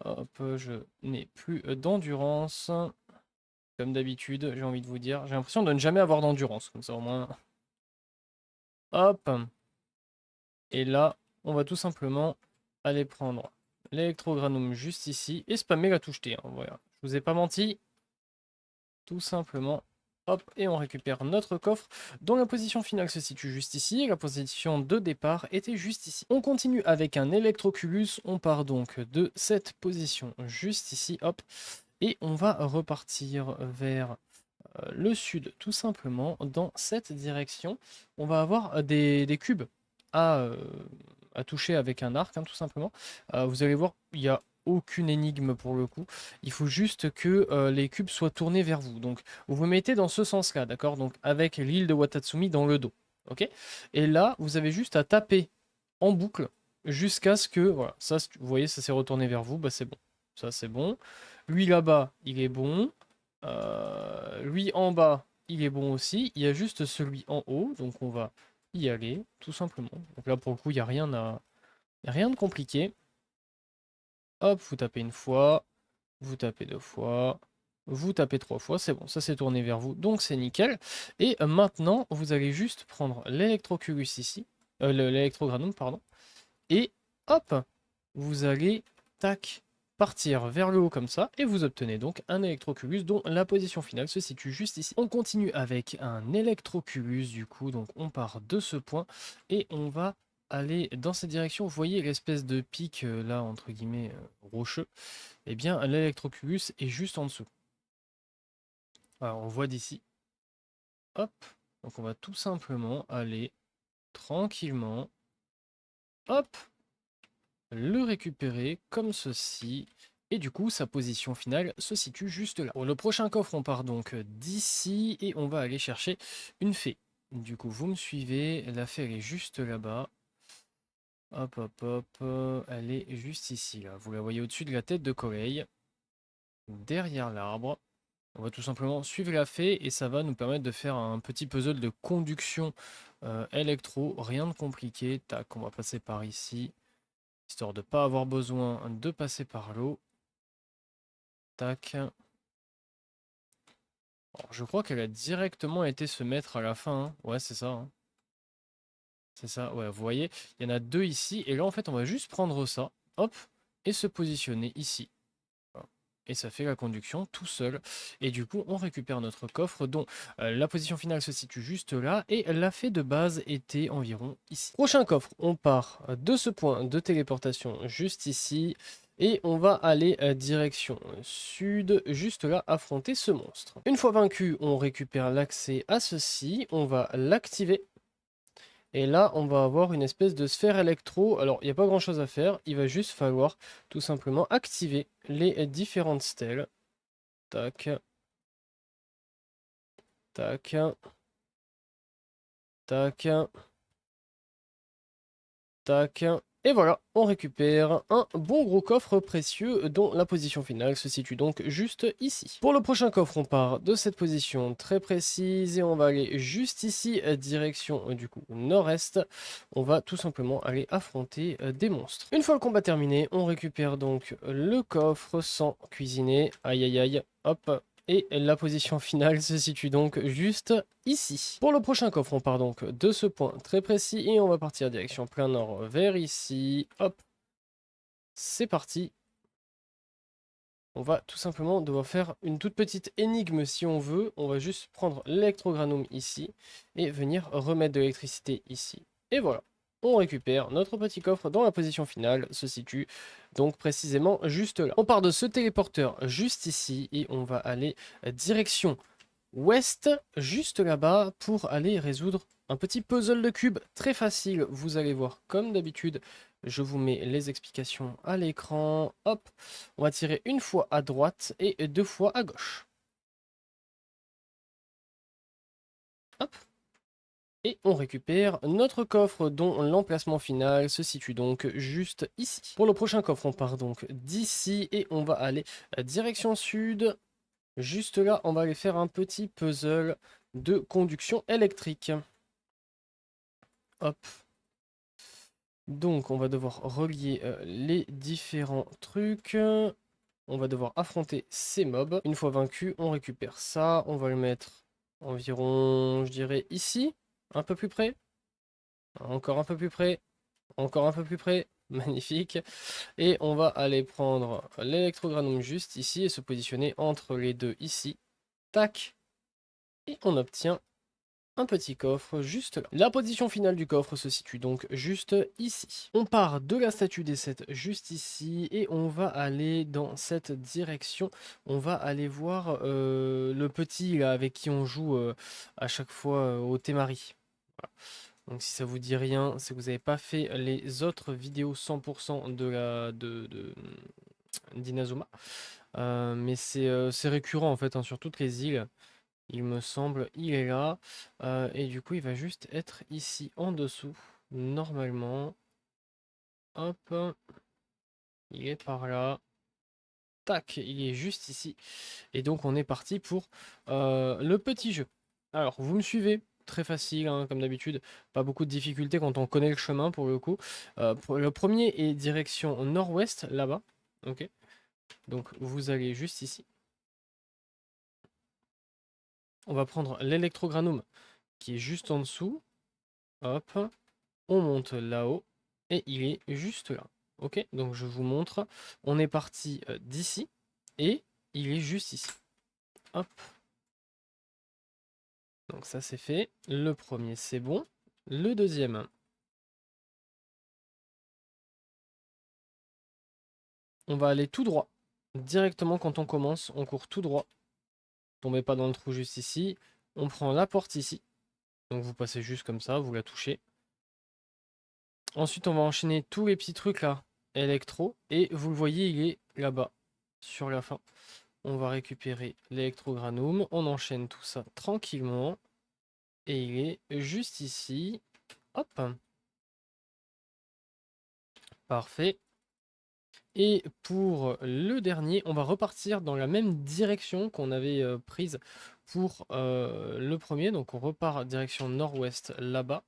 Speaker 1: Hop, je n'ai plus d'endurance. Comme d'habitude, j'ai envie de vous dire. J'ai l'impression de ne jamais avoir d'endurance, comme ça au moins. Hop. Et là, on va tout simplement aller prendre l'électrogranum juste ici et spammer la touche T. Hein, voilà. Je vous ai pas menti. Tout simplement. Hop, et on récupère notre coffre, dont la position finale se situe juste ici, et la position de départ était juste ici. On continue avec un Electroculus, on part donc de cette position juste ici, hop, et on va repartir vers le sud, tout simplement, dans cette direction. On va avoir des cubes à, euh, à toucher avec un arc, hein, tout simplement. Vous allez voir, il n'y a aucune énigme pour le coup. Il faut juste que les cubes soient tournés vers vous. Donc, vous vous mettez dans ce sens-là, d'accord? Donc, avec l'île de Watatsumi dans le dos. Ok. Et là, vous avez juste à taper en boucle jusqu'à ce que, voilà, ça, vous voyez, ça s'est retourné vers vous, bah c'est bon. Ça, c'est bon. Lui là-bas, il est bon. Lui en bas, il est bon aussi. Il y a juste celui en haut, donc on va y aller, tout simplement. Donc là, pour le coup, il n'y a rien de compliqué. Hop, vous tapez une fois, vous tapez deux fois, vous tapez 3 fois, c'est bon, ça s'est tourné vers vous, donc c'est nickel. Et maintenant, vous allez juste prendre l'électroculus ici, l'électrogranum, pardon, et hop, vous allez, tac, partir vers le haut comme ça, et vous obtenez donc un électroculus dont la position finale se situe juste ici. On continue avec un électroculus, du coup, donc on part de ce point, et on va aller dans cette direction. Vous voyez l'espèce de pic, là, entre guillemets, rocheux, eh bien, l'électroculus est juste en dessous. Alors, on voit d'ici. Hop. Donc, on va tout simplement aller tranquillement. Hop. Le récupérer comme ceci. Et du coup, sa position finale se situe juste là. Pour le prochain coffre, on part donc d'ici et on va aller chercher une fée. Du coup, vous me suivez. La fée, elle est juste là-bas. Hop, hop, hop. Elle est juste ici, là. Vous la voyez au-dessus de la tête de Corey. Derrière l'arbre. On va tout simplement suivre la fée et ça va nous permettre de faire un petit puzzle de conduction électro, rien de compliqué. Tac, on va passer par ici, histoire de ne pas avoir besoin de passer par l'eau. Tac. Alors, je crois qu'elle a directement été se mettre à la fin, hein. Ouais, c'est ça, hein. C'est ça, ouais, vous voyez, il y en a deux ici. Et là, en fait, on va juste prendre ça, hop, et se positionner ici. Et ça fait la conduction tout seul. Et du coup, on récupère notre coffre dont la position finale se situe juste là. Et la fée de base était environ ici. Prochain coffre, on part de ce point de téléportation juste ici. Et on va aller direction sud, juste là, affronter ce monstre. Une fois vaincu, on récupère l'accès à ceci. On va l'activer. Et là, on va avoir une espèce de sphère électro. Alors, il n'y a pas grand-chose à faire. Il va juste falloir tout simplement activer les différentes stèles. Tac. Tac. Tac. Tac. Et voilà, on récupère un bon gros coffre précieux dont la position finale se situe donc juste ici. Pour le prochain coffre, on part de cette position très précise et on va aller juste ici, direction du coup nord-est. On va tout simplement aller affronter des monstres. Une fois le combat terminé, on récupère donc le coffre sans cuisiner. Aïe aïe aïe, hop. Et la position finale se situe donc juste ici. Pour le prochain coffre, on part donc de ce point très précis et on va partir direction plein nord vers ici. Hop, c'est parti. On va tout simplement devoir faire une toute petite énigme si on veut. On va juste prendre l'électrogranum ici et venir remettre de l'électricité ici. Et voilà, on récupère notre petit coffre dont la position finale se situe donc précisément juste là. On part de ce téléporteur juste ici et on va aller direction ouest, juste là-bas, pour aller résoudre un petit puzzle de cubes très facile. Vous allez voir, comme d'habitude, je vous mets les explications à l'écran. Hop, on va tirer une fois à droite et deux fois à gauche. Hop. Et on récupère notre coffre dont l'emplacement final se situe donc juste ici. Pour le prochain coffre, on part donc d'ici et on va aller direction sud. Juste là, on va aller faire un petit puzzle de conduction électrique. Hop. Donc, on va devoir relier les différents trucs. On va devoir affronter ces mobs. Une fois vaincu, on récupère ça. On va le mettre environ, je dirais, ici. Un peu plus près. Encore un peu plus près. Encore un peu plus près. Magnifique. Et on va aller prendre l'électrogranum juste ici et se positionner entre les deux ici. Tac. Et on obtient un petit coffre juste là. La position finale du coffre se situe donc juste ici. On part de la statue des 7 juste ici et on va aller dans cette direction. On va aller voir le petit là, avec qui on joue à chaque fois au Temari. Voilà. Donc si ça vous dit rien, c'est que vous n'avez pas fait les autres vidéos 100% d'Inazuma. Mais c'est récurrent en fait, hein, sur toutes les îles. Il me semble, il est là. Et du coup, il va juste être ici en dessous. Normalement. Hop. Il est par là. Tac, il est juste ici. Et donc, on est parti pour le petit jeu. Alors, vous me suivez. Très facile, hein, comme d'habitude. Pas beaucoup de difficultés quand on connaît le chemin, pour le coup. Le premier est direction nord-ouest, là-bas. Ok. Donc, vous allez juste ici. On va prendre l'électrogranum qui est juste en dessous. Hop, on monte là-haut et il est juste là. Ok, donc je vous montre. On est parti d'ici et il est juste ici. Hop, donc ça c'est fait. Le premier c'est bon. Le deuxième, on va aller tout droit. Directement quand on commence, on court tout droit. Tombez pas dans le trou juste ici. On prend la porte ici. Donc vous passez juste comme ça, vous la touchez. Ensuite, on va enchaîner tous les petits trucs là, électro. Et vous le voyez, il est là-bas, sur la fin. On va récupérer l'électrogranum. On enchaîne tout ça tranquillement. Et il est juste ici. Hop. Parfait. Et pour le dernier, on va repartir dans la même direction qu'on avait prise pour le premier. Donc on repart direction nord-ouest là-bas.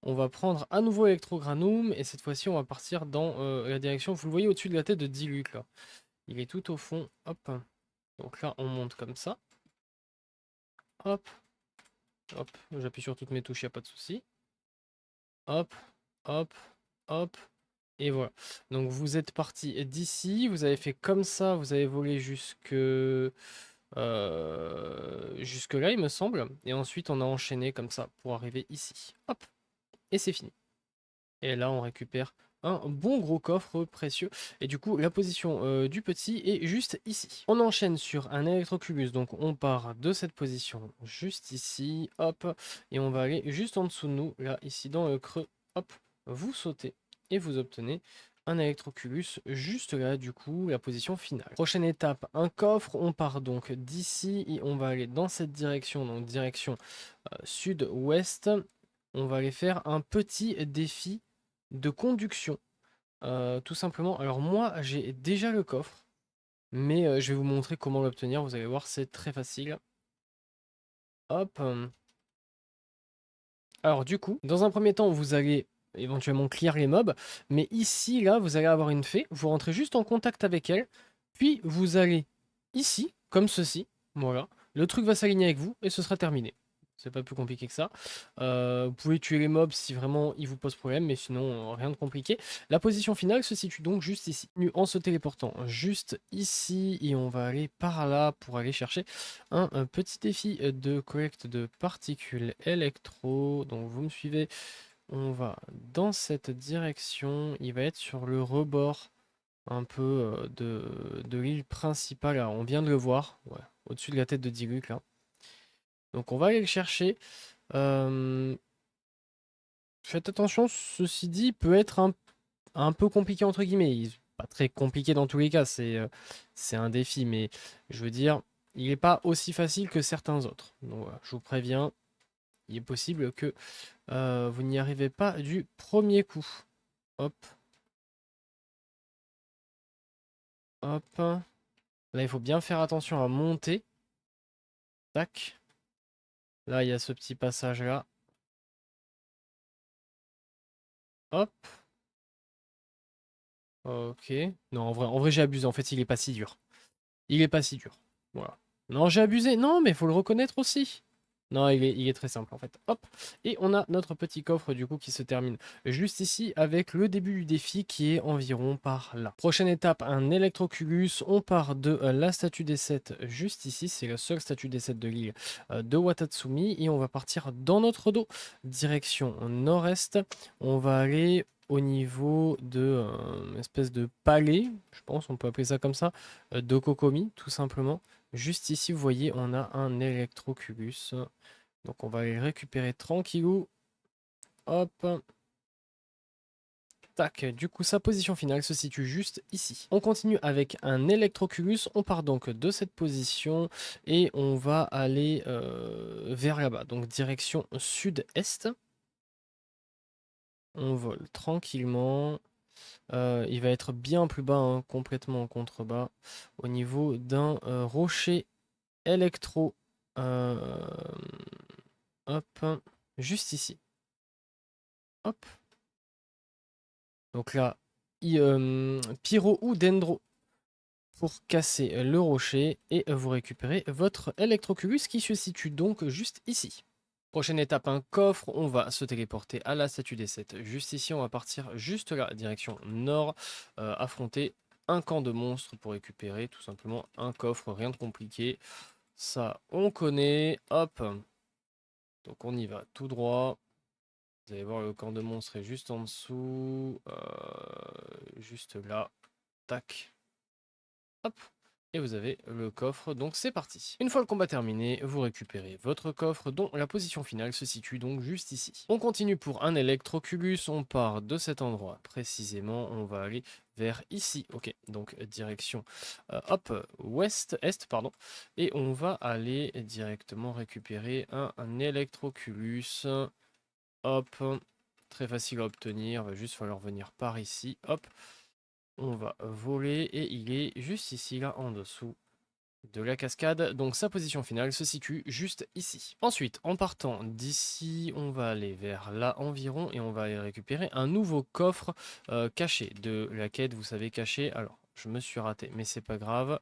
Speaker 1: On va prendre à nouveau Electrogranum et cette fois-ci on va partir dans la direction, vous le voyez au-dessus de la tête de Diluc là. Il est tout au fond, hop. Donc là on monte comme ça. Hop, hop, j'appuie sur toutes mes touches, il n'y a pas de souci. Hop, hop, hop, et voilà. Donc vous êtes parti d'ici, vous avez fait comme ça, vous avez volé jusque là il me semble. Et ensuite on a enchaîné comme ça pour arriver ici. Hop, et c'est fini. Et là, on récupère un bon gros coffre précieux. Et du coup, la position du petit est juste ici. On enchaîne sur un électrocubus. Donc, on part de cette position juste ici. Hop. Et on va aller juste en dessous de nous. Là, ici, dans le creux. Hop. Vous sautez. Et vous obtenez un électrocubus juste là, du coup, la position finale. Prochaine étape, un coffre. On part donc d'ici et on va aller dans cette direction. Donc, direction sud-ouest. On va aller faire un petit défi de conduction, tout simplement. Alors moi, j'ai déjà le coffre, mais je vais vous montrer comment l'obtenir. Vous allez voir, c'est très facile. Hop. Alors du coup, dans un premier temps, vous allez éventuellement clear les mobs, mais ici, là, vous allez avoir une fée. Vous rentrez juste en contact avec elle, puis vous allez ici, comme ceci. Voilà. Le truc va s'aligner avec vous et ce sera terminé. C'est pas plus compliqué que ça. Vous pouvez tuer les mobs si vraiment ils vous posent problème, mais sinon rien de compliqué. La position finale se situe donc juste ici. En se téléportant juste ici, et on va aller par là pour aller chercher un petit défi de collecte de particules électro. Donc vous me suivez, on va dans cette direction. Il va être sur le rebord un peu de l'île principale. Alors, on vient de le voir, ouais, au-dessus de la tête de Diluc là. Donc on va aller le chercher. Euh, Faites attention, ceci dit, peut être un peu compliqué entre guillemets. Pas très compliqué dans tous les cas, c'est un défi, mais je veux dire, il n'est pas aussi facile que certains autres. Donc voilà, je vous préviens, il est possible que vous n'y arrivez pas du premier coup. Hop, hop. Là, il faut bien faire attention à monter. Tac. Là, il y a ce petit passage là. Hop. Ok. Non, en vrai j'ai abusé. En fait, il est pas si dur. Il est pas si dur. Voilà. Non, j'ai abusé. Non, mais faut le reconnaître aussi. Non, il est très simple en fait. Hop. Et on a notre petit coffre du coup qui se termine juste ici avec le début du défi qui est environ par là. Prochaine étape, un électroculus. On part de la statue des 7 juste ici. C'est la seule statue des 7 de l'île de Watatsumi. Et on va partir dans notre dos, direction nord-est. On va aller au niveau de une espèce de palais, je pense, on peut appeler ça comme ça, d'Okokomi, tout simplement. Juste ici, vous voyez, on a un électrocubus. Donc on va aller récupérer tranquillou. Hop. Tac, du coup sa position finale se situe juste ici. On continue avec un électrocubus, on part donc de cette position et on va aller vers là-bas, donc direction sud-est. On vole tranquillement. Il va être bien plus bas, hein, complètement en contrebas, au niveau d'un rocher électro. euh, Hop, juste ici. Hop. Donc là, Pyro ou Dendro. pour casser le rocher et vous récupérez votre Electroculus qui se situe donc juste ici. Prochaine étape, un coffre, on va se téléporter à la statue des 7. Juste ici, on va partir juste là, direction nord, affronter un camp de monstres pour récupérer tout simplement un coffre, rien de compliqué. Ça, on connaît, hop. Donc on y va tout droit. Vous allez voir, le camp de monstres est juste en dessous, juste là, tac. Hop, et vous avez le coffre, donc c'est parti. Une fois le combat terminé, vous récupérez votre coffre dont la position finale se situe donc juste ici. On continue pour un Electroculus, on part de cet endroit précisément, on va aller vers ici, ok, donc direction, hop, est, pardon, et on va aller directement récupérer un Electroculus, hop, très facile à obtenir, il va juste falloir venir par ici, hop. On va voler et il est juste ici, là, en dessous de la cascade. Donc sa position finale se situe juste ici. Ensuite, en partant d'ici, on va aller vers là environ et on va aller récupérer un nouveau coffre caché de la quête, vous savez, caché. Alors, je me suis raté, mais c'est pas grave.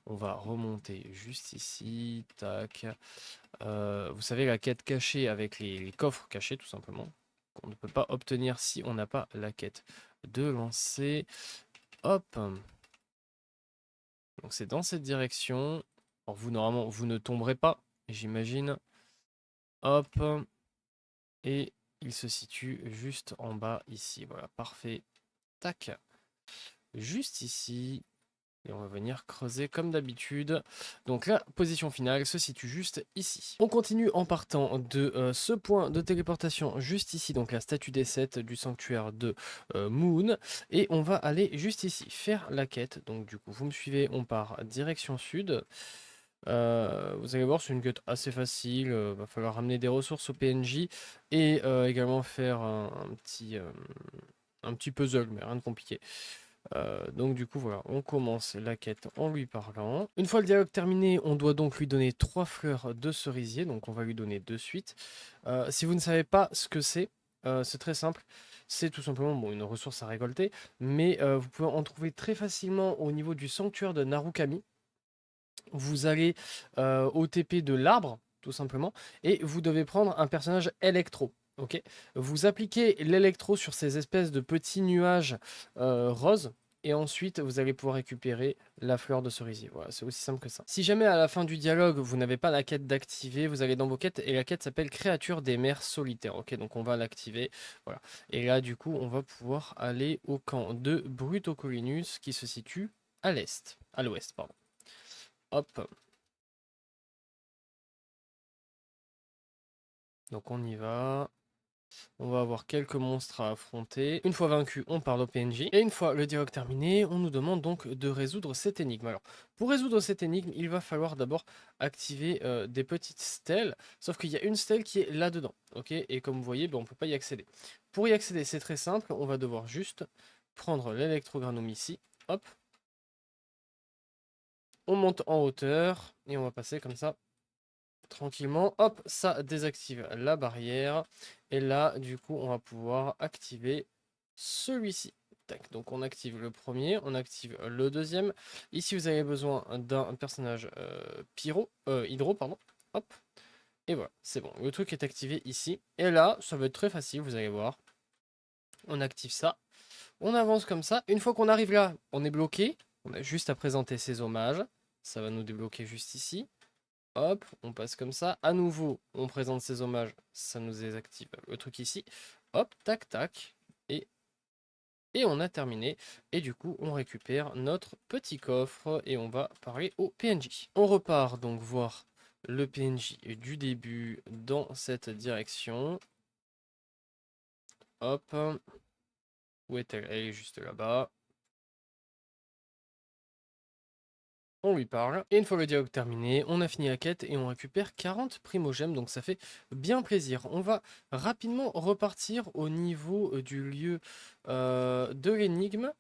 Speaker 1: On va remonter juste ici, tac. Vous savez, la quête cachée avec les coffres cachés, tout simplement. Qu'on ne peut pas obtenir si on n'a pas la quête de lancer. Hop. Donc c'est dans cette direction. Alors vous, normalement, vous ne tomberez pas, j'imagine. Hop. Et il se situe juste en bas ici. Voilà, parfait. Tac. Juste ici. Et on va venir creuser comme d'habitude. Donc la position finale se situe juste ici. On continue en partant de ce point de téléportation juste ici, donc la statue des 7 du sanctuaire de Moon. Et on va aller juste ici faire la quête. Donc du coup, vous me suivez, on part direction sud. Vous allez voir, c'est une quête assez facile. Va falloir ramener des ressources au PNJ et également faire un petit puzzle, mais rien de compliqué. Donc du coup voilà, on commence la quête en lui parlant. Une fois le dialogue terminé, on doit donc lui donner 3 fleurs de cerisier, donc on va lui donner de suite. Si vous ne savez pas ce que c'est très simple. C'est tout simplement bon, une ressource à récolter, mais vous pouvez en trouver très facilement au niveau du sanctuaire de Narukami. Vous allez au TP de l'arbre, tout simplement, et vous devez prendre un personnage électro. Ok, vous appliquez l'électro sur ces espèces de petits nuages roses, et ensuite vous allez pouvoir récupérer la fleur de cerisier. Voilà, c'est aussi simple que ça. Si jamais à la fin du dialogue vous n'avez pas la quête d'activer, vous allez dans vos quêtes et la quête s'appelle Créature des mers solitaires. Ok, donc on va l'activer. Voilà. Et là, du coup, on va pouvoir aller au camp de Brutocolinus qui se situe à l'est, à l'ouest, pardon. Hop. Donc on y va. On va avoir quelques monstres à affronter. Une fois vaincu, on parle au PNJ. Et une fois le dialogue terminé, on nous demande donc de résoudre cette énigme. Alors, pour résoudre cette énigme, il va falloir d'abord activer des petites stèles. Sauf qu'il y a une stèle qui est là-dedans. Ok, et comme vous voyez, ben, on ne peut pas y accéder. Pour y accéder, c'est très simple. On va devoir juste prendre l'électrogranum ici. Hop. On monte en hauteur et on va passer comme ça tranquillement. Hop, ça désactive la barrière. Et là, du coup, on va pouvoir activer celui-ci. Tac, donc on active le premier, on active le deuxième. Ici, vous avez besoin d'un personnage hydro, pardon. Hop, et voilà, c'est bon. Le truc est activé ici. Et là, ça va être très facile, vous allez voir. On active ça. On avance comme ça. Une fois qu'on arrive là, on est bloqué. On a juste à présenter ses hommages. Ça va nous débloquer juste ici. Hop, on passe comme ça. À nouveau, on présente ses hommages. Ça nous désactive le truc ici. Hop, tac, tac. Et on a terminé. Et du coup, on récupère notre petit coffre et on va parler au PNJ. On repart donc voir le PNJ du début dans cette direction. Hop. Où est-elle? Elle est juste là-bas. On lui parle. Et une fois le dialogue terminé, on a fini la quête et on récupère 40 primogèmes, donc ça fait bien plaisir. On va rapidement repartir au niveau du lieu de l'énigme.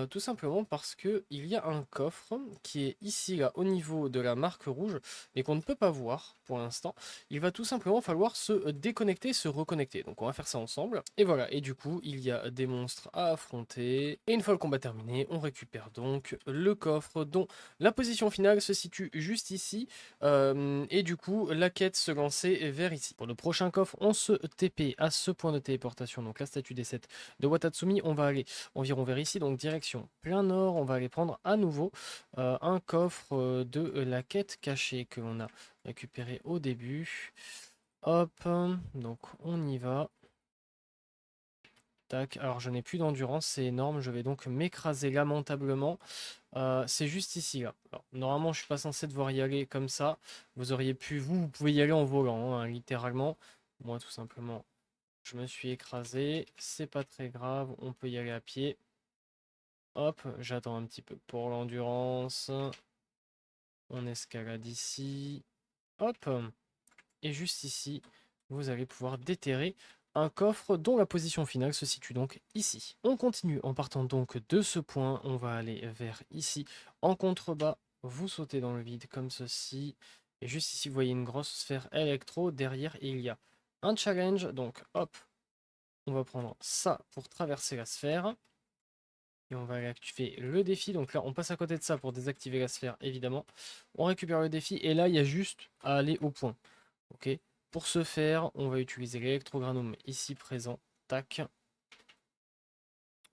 Speaker 1: Tout simplement parce que il y a un coffre qui est ici, là, au niveau de la marque rouge, mais qu'on ne peut pas voir pour l'instant. Il va tout simplement falloir se déconnecter, se reconnecter. Donc on va faire ça ensemble. Et voilà, et du coup, il y a des monstres à affronter. Et une fois le combat terminé, on récupère donc le coffre dont la position finale se situe juste ici. Et du coup, la quête se lançait vers ici. Pour le prochain coffre, on se TP à ce point de téléportation, donc la statue des 7 de Watatsumi. On va aller environ vers ici, donc direction plein nord. On va aller prendre à nouveau un coffre de la quête cachée que l'on a récupéré au début. Hop, donc on y va. Tac, alors je n'ai plus d'endurance, c'est énorme, je vais donc m'écraser lamentablement. C'est juste ici, là. Alors, normalement, je suis pas censé devoir y aller comme ça. Vous auriez pu, vous pouvez y aller en volant, hein, littéralement. Moi, tout simplement, je me suis écrasé. C'est pas très grave, on peut y aller à pied. Hop, j'attends un petit peu pour l'endurance. On escalade ici. Hop. Et juste ici, vous allez pouvoir déterrer un coffre dont la position finale se situe donc ici. On continue en partant donc de ce point. On va aller vers ici. En contrebas, vous sautez dans le vide comme ceci. Et juste ici, vous voyez une grosse sphère électro. Derrière, il y a un challenge. Donc hop, on va prendre ça pour traverser la sphère. Et on va aller activer le défi. Donc là, on passe à côté de ça pour désactiver la sphère, évidemment. On récupère le défi. Et là, il y a juste à aller au point. Ok. Pour ce faire, on va utiliser l'électrogranum ici présent. Tac.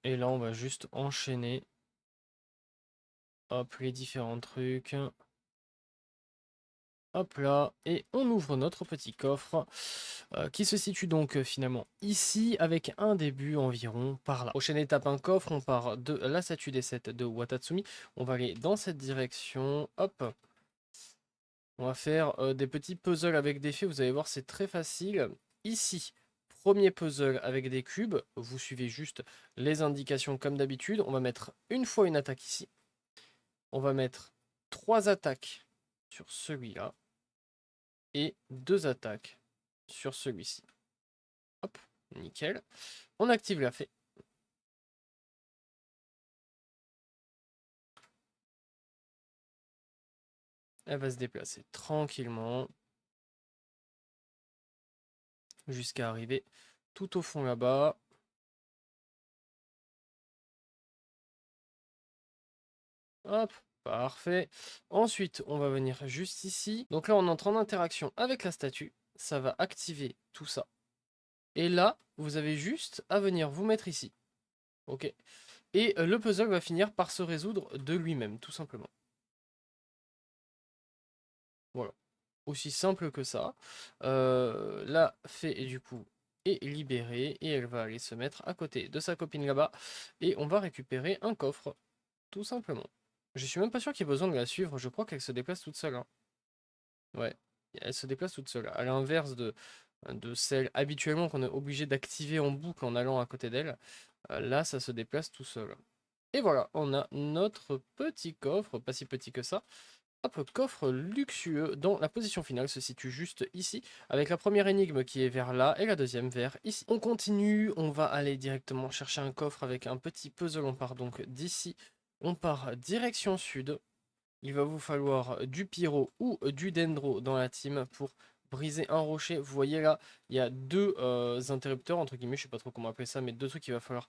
Speaker 1: Et là, on va juste enchaîner. Hop, les différents trucs. Hop là, et on ouvre notre petit coffre qui se situe donc finalement ici avec un début environ par là. Prochaine étape, un coffre, on part de la statue des 7 de Watatsumi. On va aller dans cette direction, hop. On va faire des petits puzzles avec des faits, vous allez voir c'est très facile. Ici, premier puzzle avec des cubes, vous suivez juste les indications comme d'habitude. On va mettre une fois une attaque ici. On va mettre 3 attaques sur celui-là. Et 2 attaques sur celui-ci. Hop, nickel. On active la fée. Elle va se déplacer tranquillement jusqu'à arriver tout au fond là-bas. Hop, parfait. Ensuite, on va venir juste ici. Donc là, on entre en interaction avec la statue. Ça va activer tout ça. Et là, vous avez juste à venir vous mettre ici. Ok. Et le puzzle va finir par se résoudre de lui-même, tout simplement. Voilà. Aussi simple que ça. La fée, du coup, est libérée. Et elle va aller se mettre à côté de sa copine là-bas. Et on va récupérer un coffre. Tout simplement. Je suis même pas sûr qu'il y ait besoin de la suivre. Je crois qu'elle se déplace toute seule, hein. Ouais. Elle se déplace toute seule. À l'inverse de celle habituellement qu'on est obligé d'activer en boucle en allant à côté d'elle. Là, ça se déplace tout seul. Et voilà, on a notre petit coffre, pas si petit que ça. Hop, coffre luxueux dont la position finale se situe juste ici, avec la première énigme qui est vers là et la deuxième vers ici. On continue, on va aller directement chercher un coffre avec un petit puzzle. On part donc d'ici, on part direction sud. Il va vous falloir du pyro ou du dendro dans la team pour briser un rocher. Vous voyez là, il y a deux interrupteurs, entre guillemets, je sais pas trop comment appeler ça, mais deux trucs qu'il va falloir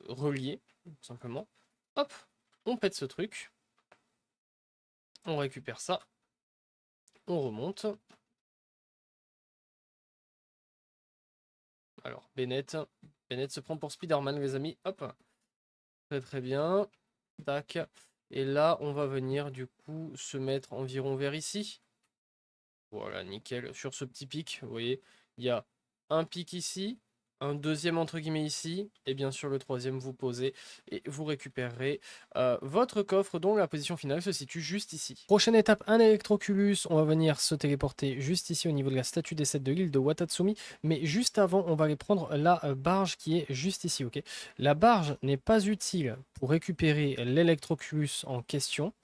Speaker 1: relier, tout simplement. Hop, on pète ce truc. On récupère ça. On remonte. Alors, Bennett. Bennett se prend pour Spider-Man, les amis. Hop. Très très bien. Tac. Et là, on va venir du coup se mettre environ vers ici. Voilà, nickel. Sur ce petit pic, vous voyez, il y a un pic ici, un deuxième entre guillemets ici, et bien sûr le troisième vous posez et vous récupérerez votre coffre dont la position finale se situe juste ici. Prochaine étape, un Electroculus. On va venir se téléporter juste ici au niveau de la statue des 7 de l'île de Watatsumi, mais juste avant, on va aller prendre la barge qui est juste ici, ok. La barge n'est pas utile pour récupérer l'Electroculus en question,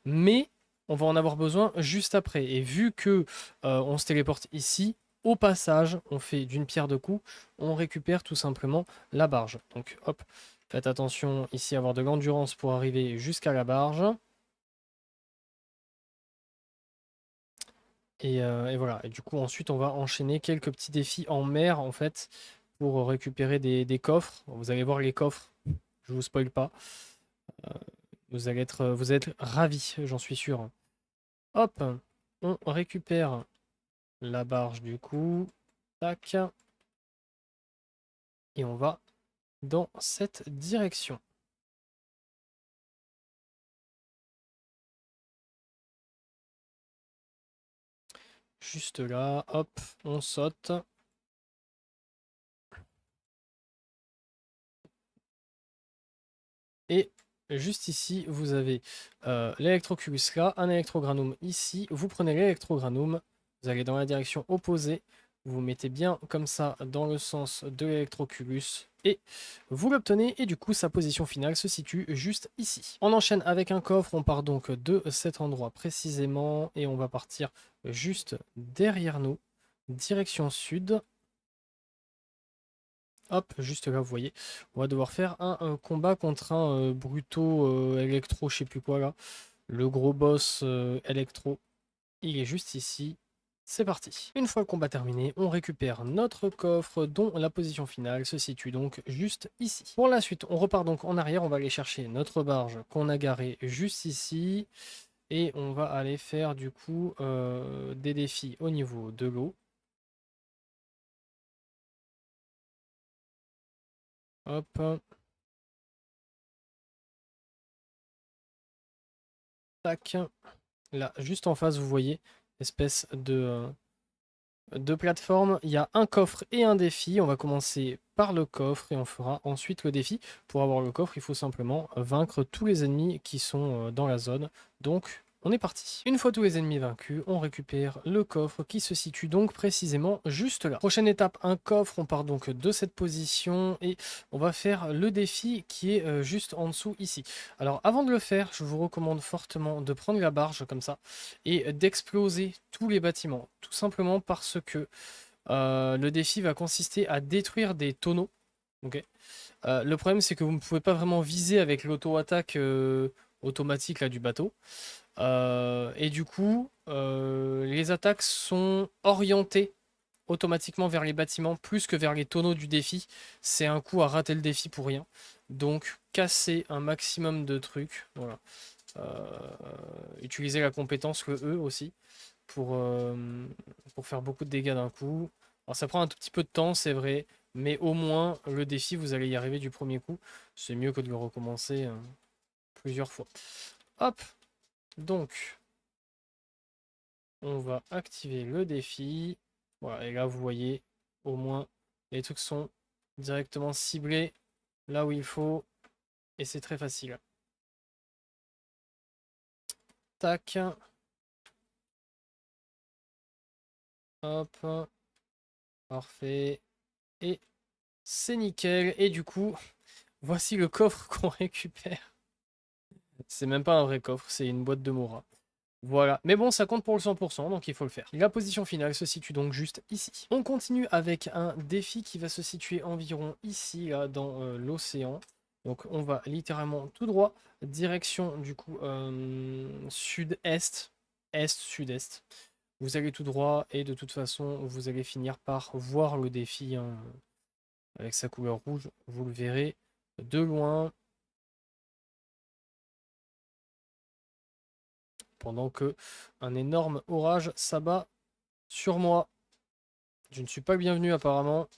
Speaker 1: mais on va en avoir besoin juste après. Et vu que on se téléporte ici, au passage, on fait d'une pierre deux coups, on récupère tout simplement la barge. Donc hop, Faites attention ici à avoir de l'endurance pour arriver jusqu'à la barge. Et voilà. Et du coup, ensuite, on va enchaîner quelques petits défis en mer, en fait, pour récupérer des coffres. Vous allez voir les coffres, je vous spoil pas. Vous allez être ravis, j'en suis sûr. Hop, on récupère la barge du coup. Tac. Et on va dans cette direction. Juste là, hop, on saute. Et juste ici, vous avez l'électroculus là, un électrogranum ici. Vous prenez l'électrogranum, vous allez dans la direction opposée. Vous mettez bien comme ça dans le sens de l'électroculus et vous l'obtenez. Et du coup, sa position finale se situe juste ici. On enchaîne avec un coffre. On part donc de cet endroit précisément et on va partir juste derrière nous, direction sud. Hop, juste là, vous voyez, on va devoir faire un combat contre un Bruto électro, je sais plus quoi là. Le gros boss électro, il est juste ici. C'est parti. Une fois le combat terminé, on récupère notre coffre dont la position finale se situe donc juste ici. Pour la suite, on repart donc en arrière, on va aller chercher notre barge qu'on a garée juste ici. Et on va aller faire du coup des défis au niveau de l'eau. Hop. Tac. Là, juste en face, vous voyez, espèce de plateforme. Il y a un coffre et un défi. On va commencer par le coffre et on fera ensuite le défi. Pour avoir le coffre, il faut simplement vaincre tous les ennemis qui sont dans la zone. Donc, on est parti. Une fois tous les ennemis vaincus, on récupère le coffre qui se situe donc précisément juste là. Prochaine étape, un coffre. On part donc de cette position et on va faire le défi qui est juste en dessous ici. Alors, avant de le faire, je vous recommande fortement de prendre la barge comme ça et d'exploser tous les bâtiments. Tout simplement parce que le défi va consister à détruire des tonneaux. Ok. Le problème, c'est que vous ne pouvez pas vraiment viser avec l'auto-attaque automatique là, du bateau. Et du coup, les attaques sont orientées automatiquement vers les bâtiments plus que vers les tonneaux du défi. C'est un coup à rater le défi pour rien. Donc, casser un maximum de trucs. Voilà. Utiliser la compétence le E aussi pour, pour faire beaucoup de dégâts d'un coup. Alors ça prend un tout petit peu de temps, c'est vrai, mais au moins le défi, vous allez y arriver du premier coup. C'est mieux que de le recommencer plusieurs fois. Hop, donc on va activer le défi. Voilà, et là vous voyez, au moins les trucs sont directement ciblés là où il faut, et c'est très facile. Tac. Hop. Parfait. Et c'est nickel. Et du coup, voici le coffre qu'on récupère. C'est même pas un vrai coffre, c'est une boîte de Mora. Voilà, mais bon, ça compte pour le 100%, donc il faut le faire. La position finale se situe donc juste ici. On continue avec un défi qui va se situer environ ici, là, dans l'océan. Donc on va littéralement tout droit, direction du coup sud-est, est-sud-est. Vous allez tout droit et de toute façon, vous allez finir par voir le défi hein, avec sa couleur rouge. Vous le verrez de loin. Pendant que un énorme orage s'abat sur moi. Je ne suis pas le bienvenu apparemment.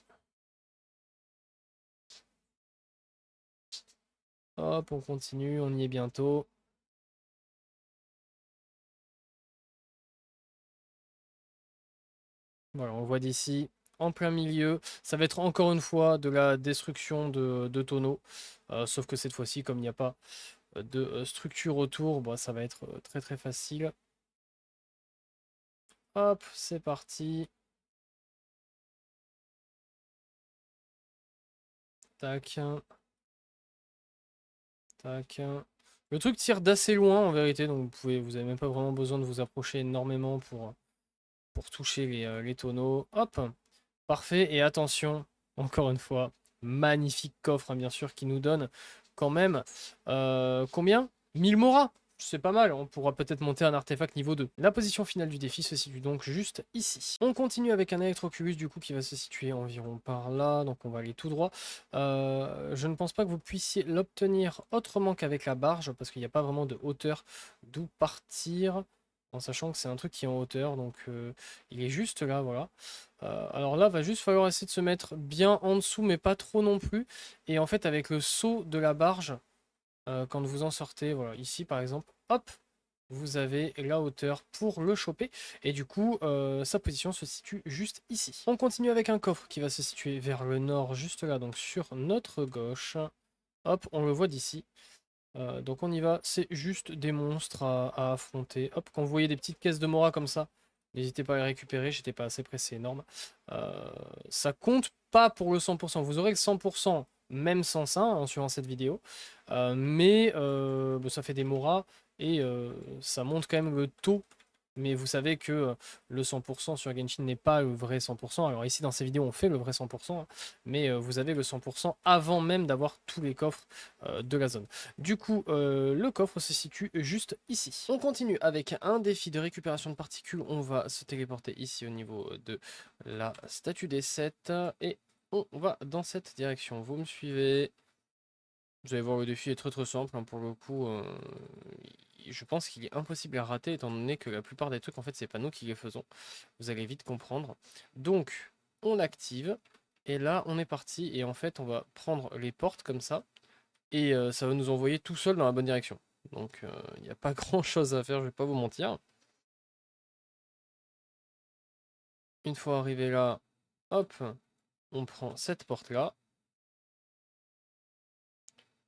Speaker 1: Hop, on continue, on y est bientôt. Voilà, on voit d'ici, en plein milieu. Ça va être encore une fois de la destruction de tonneaux. Sauf que cette fois-ci, comme il n'y a pas de structure autour, bah, ça va être très très facile. Hop, c'est parti. Tac. Tac. Le truc tire d'assez loin en vérité, donc vous avez même pas vraiment besoin de vous approcher énormément pour toucher les tonneaux. Hop, parfait. Et attention, encore une fois, magnifique coffre, hein, bien sûr, qui nous donne quand même combien 1000 Mora. C'est pas mal, on pourra peut-être monter un artefact niveau 2. La position finale du défi se situe donc juste ici. On continue avec un Electroculus du coup qui va se situer environ par là, donc on va aller tout droit. Je ne pense pas que vous puissiez l'obtenir autrement qu'avec la barge, parce qu'il n'y a pas vraiment de hauteur d'où partir, en sachant que c'est un truc qui est en hauteur, donc il est juste là, voilà. Alors là, va juste falloir essayer de se mettre bien en dessous, mais pas trop non plus. Et en fait, avec le saut de la barge, quand vous en sortez, voilà, ici par exemple, hop, vous avez la hauteur pour le choper. Et du coup, sa position se situe juste ici. On continue avec un coffre qui va se situer vers le nord, juste là, donc sur notre gauche. Hop, on le voit d'ici. Donc on y va, c'est juste des monstres à affronter. Hop, quand vous voyez des petites caisses de Mora comme ça, n'hésitez pas à les récupérer, j'étais pas assez pressé, énorme. Ça compte pas pour le 100%, vous aurez le 100% même sans ça, en suivant cette vidéo. Mais bah, ça fait des Mora et ça monte quand même le taux. Mais vous savez que le 100% sur Genshin n'est pas le vrai 100%. Alors ici dans ces vidéos on fait le vrai 100%, hein, mais vous avez le 100% avant même d'avoir tous les coffres de la zone. Du coup le coffre se situe juste ici. On continue avec un défi de récupération de particules. On va se téléporter ici au niveau de la statue des 7 et on va dans cette direction. Vous me suivez? Vous allez voir, le défi est très simple, hein, pour le coup. Je pense qu'il est impossible à rater étant donné que la plupart des trucs en fait c'est pas nous qui les faisons. Vous allez vite comprendre. Donc on l'active et là on est parti et en fait on va prendre les portes comme ça et ça va nous envoyer tout seul dans la bonne direction. Donc il n'y a pas grand chose à faire, je vais pas vous mentir. Une fois arrivé là, hop, on prend cette porte là.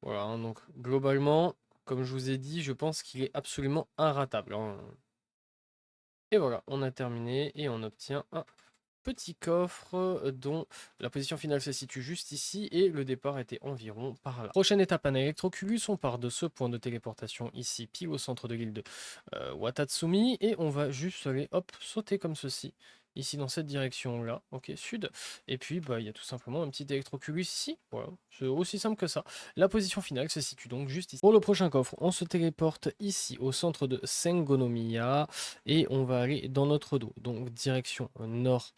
Speaker 1: Voilà, hein, donc globalement, comme je vous ai dit, je pense qu'il est absolument inratable, hein. Et voilà, on a terminé et on obtient un petit coffre dont la position finale se situe juste ici et le départ était environ par là. Prochaine étape, un Electroculus, on part de ce point de téléportation ici, pile au centre de l'île de Watatsumi, et on va juste aller, hop, sauter comme ceci, ici dans cette direction là, ok, sud, et puis bah il y a tout simplement un petit Electroculus ici, voilà, c'est aussi simple que ça. La position finale se situe donc juste ici. Pour le prochain coffre, on se téléporte ici au centre de Sengonomiya, et on va aller dans notre dos, donc direction nord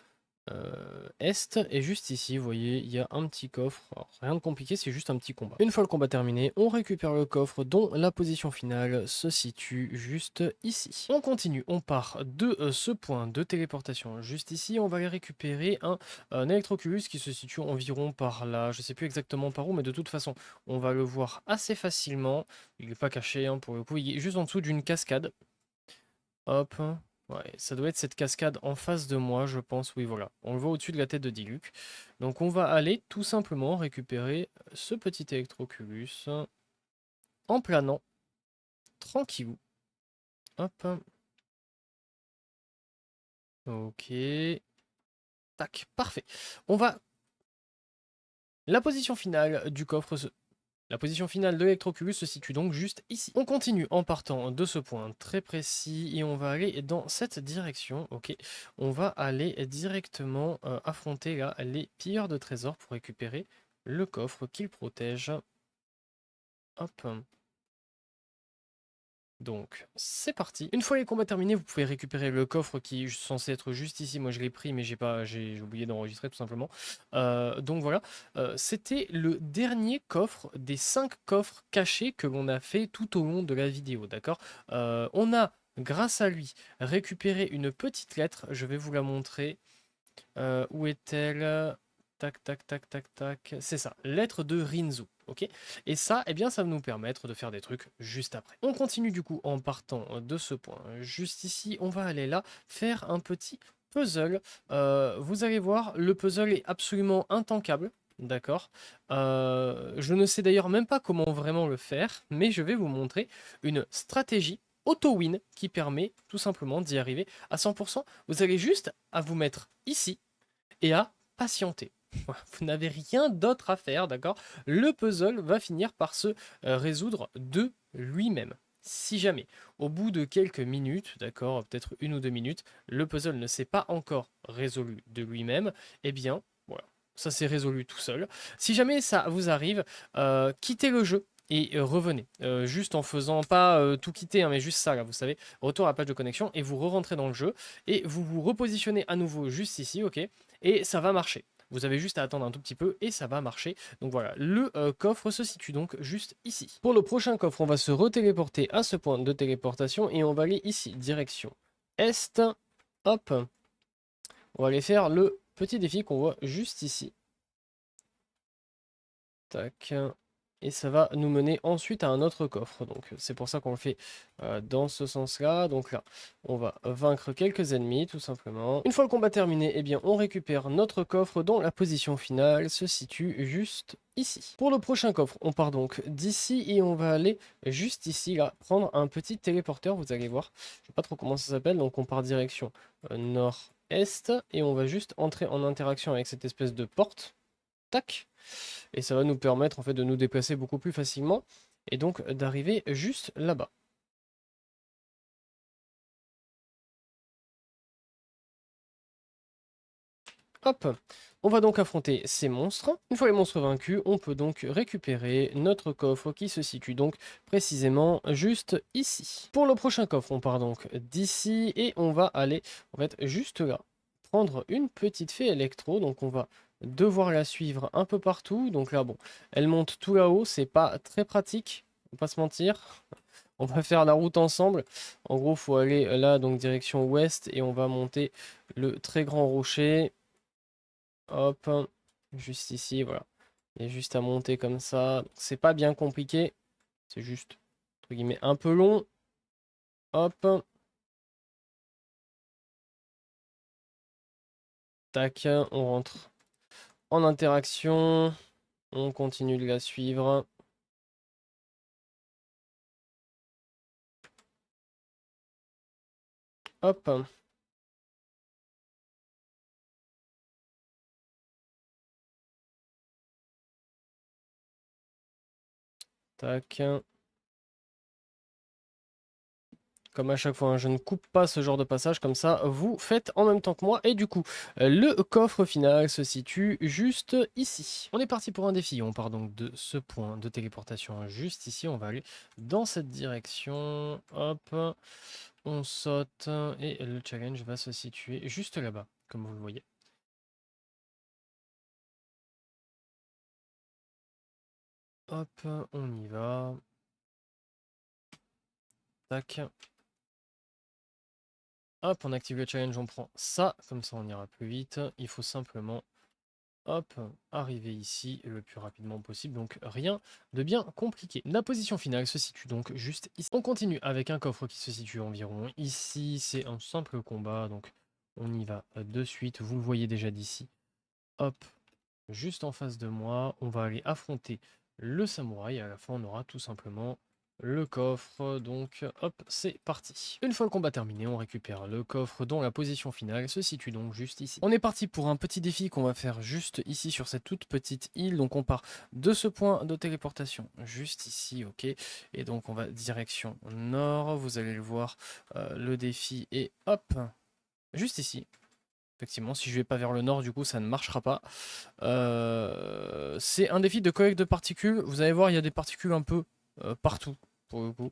Speaker 1: est, et juste ici vous voyez il y a un petit coffre. Alors, rien de compliqué, c'est juste un petit combat. Une fois le combat terminé, on récupère le coffre dont la position finale se situe juste ici. On continue, on part de ce point de téléportation juste ici, on va aller récupérer un Electroculus qui se situe environ par là, je sais plus exactement par où, mais de toute façon on va le voir assez facilement. Il n'est pas caché, hein, pour le coup, il est juste en dessous d'une cascade. Hop. Ouais, ça doit être cette cascade en face de moi, je pense. Oui, voilà. On le voit au-dessus de la tête de Diluc. Donc on va aller tout simplement récupérer ce petit Electroculus en planant, tranquillou. Hop. Ok. Tac, parfait. On va... La position finale du coffre La position finale de l'Electroculus se situe donc juste ici. On continue en partant de ce point très précis et on va aller dans cette direction. Ok, on va aller directement affronter là les pilleurs de trésors pour récupérer le coffre qu'ils protègent. Hop. Donc, c'est parti. Une fois les combats terminés, vous pouvez récupérer le coffre qui est censé être juste ici. Moi, je l'ai pris, mais j'ai oublié d'enregistrer tout simplement. Donc voilà, c'était le dernier coffre des 5 coffres cachés que l'on a fait tout au long de la vidéo, d'accord. On a, grâce à lui, récupéré une petite lettre. Je vais vous la montrer. Où est-elle? Tac, tac, tac, tac, tac. C'est ça, lettre de Rinzu. Ok. Et ça, eh bien, ça va nous permettre de faire des trucs juste après. On continue du coup en partant de ce point. Juste ici, on va aller là, faire un petit puzzle. Vous allez voir, le puzzle est absolument intankable. D'accord. Je ne sais d'ailleurs même pas comment vraiment le faire, mais je vais vous montrer une stratégie auto-win qui permet tout simplement d'y arriver à 100%. Vous allez juste à vous mettre ici et à patienter. Vous n'avez rien d'autre à faire, d'accord? Le puzzle va finir par se résoudre de lui-même. Si jamais, au bout de quelques minutes, d'accord, peut-être 1 ou 2 minutes, le puzzle ne s'est pas encore résolu de lui-même, eh bien, voilà, ça s'est résolu tout seul. Si jamais ça vous arrive, quittez le jeu et revenez. Juste en faisant pas tout quitter, hein, mais juste ça, là, vous savez, retour à la page de connexion, et vous re-rentrez dans le jeu, et vous vous repositionnez à nouveau juste ici, ok, et ça va marcher. Vous avez juste à attendre un tout petit peu et ça va marcher. Donc voilà, le coffre se situe donc juste ici. Pour le prochain coffre, on va se retéléporter à ce point de téléportation et on va aller ici, direction Est. Hop, on va aller faire le petit défi qu'on voit juste ici. Tac. Et ça va nous mener ensuite à un autre coffre. Donc c'est pour ça qu'on le fait dans ce sens-là. Donc là, on va vaincre quelques ennemis tout simplement. Une fois le combat terminé, eh bien, on récupère notre coffre dont la position finale se situe juste ici. Pour le prochain coffre, on part donc d'ici et on va aller juste ici, là, prendre un petit téléporteur, vous allez voir. Je sais pas trop comment ça s'appelle, donc on part direction nord-est et on va juste entrer en interaction avec cette espèce de porte. Tac. Et ça va nous permettre en fait de nous déplacer beaucoup plus facilement et donc d'arriver juste là-bas. Hop, on va donc affronter ces monstres. Une fois les monstres vaincus, on peut donc récupérer notre coffre qui se situe donc précisément juste ici. Pour le prochain coffre, on part donc d'ici et on va aller en fait juste là. Prendre une petite fée électro, donc on va devoir la suivre un peu partout. Donc là, bon, elle monte tout là-haut, c'est pas très pratique, on va pas se mentir. On va faire la route ensemble. En gros, il faut aller là, donc direction ouest, et on va monter le très grand rocher. Hop, juste ici, voilà. Il y a juste à monter comme ça. C'est pas bien compliqué, c'est juste, entre guillemets, un peu long. Hop. Tac, on rentre en interaction. On continue de la suivre. Hop. Tac. Comme à chaque fois, hein, je ne coupe pas ce genre de passage, comme ça vous faites en même temps que moi. Et du coup, le coffre final se situe juste ici. On est parti pour un défi, on part donc de ce point de téléportation juste ici. On va aller dans cette direction, hop, on saute et le challenge va se situer juste là-bas, comme vous le voyez. Hop, on y va. Tac. Hop, on active le challenge, on prend ça, comme ça on ira plus vite. Il faut simplement, hop, arriver ici le plus rapidement possible, donc rien de bien compliqué. La position finale se situe donc juste ici. On continue avec un coffre qui se situe environ ici, c'est un simple combat, donc on y va de suite, vous le voyez déjà d'ici. Hop, juste en face de moi, on va aller affronter le samouraï, et à la fin on aura tout simplement le coffre, donc hop, c'est parti. Une fois le combat terminé, on récupère le coffre dont la position finale se situe donc juste ici. On est parti pour un petit défi qu'on va faire juste ici sur cette toute petite île, donc on part de ce point de téléportation juste ici, ok, et donc on va direction nord, vous allez le voir, le défi est hop, juste ici. Effectivement, si je vais pas vers le nord, du coup, ça ne marchera pas. C'est un défi de collecte de particules. Vous allez voir, il y a des particules un peu partout, pour le coup.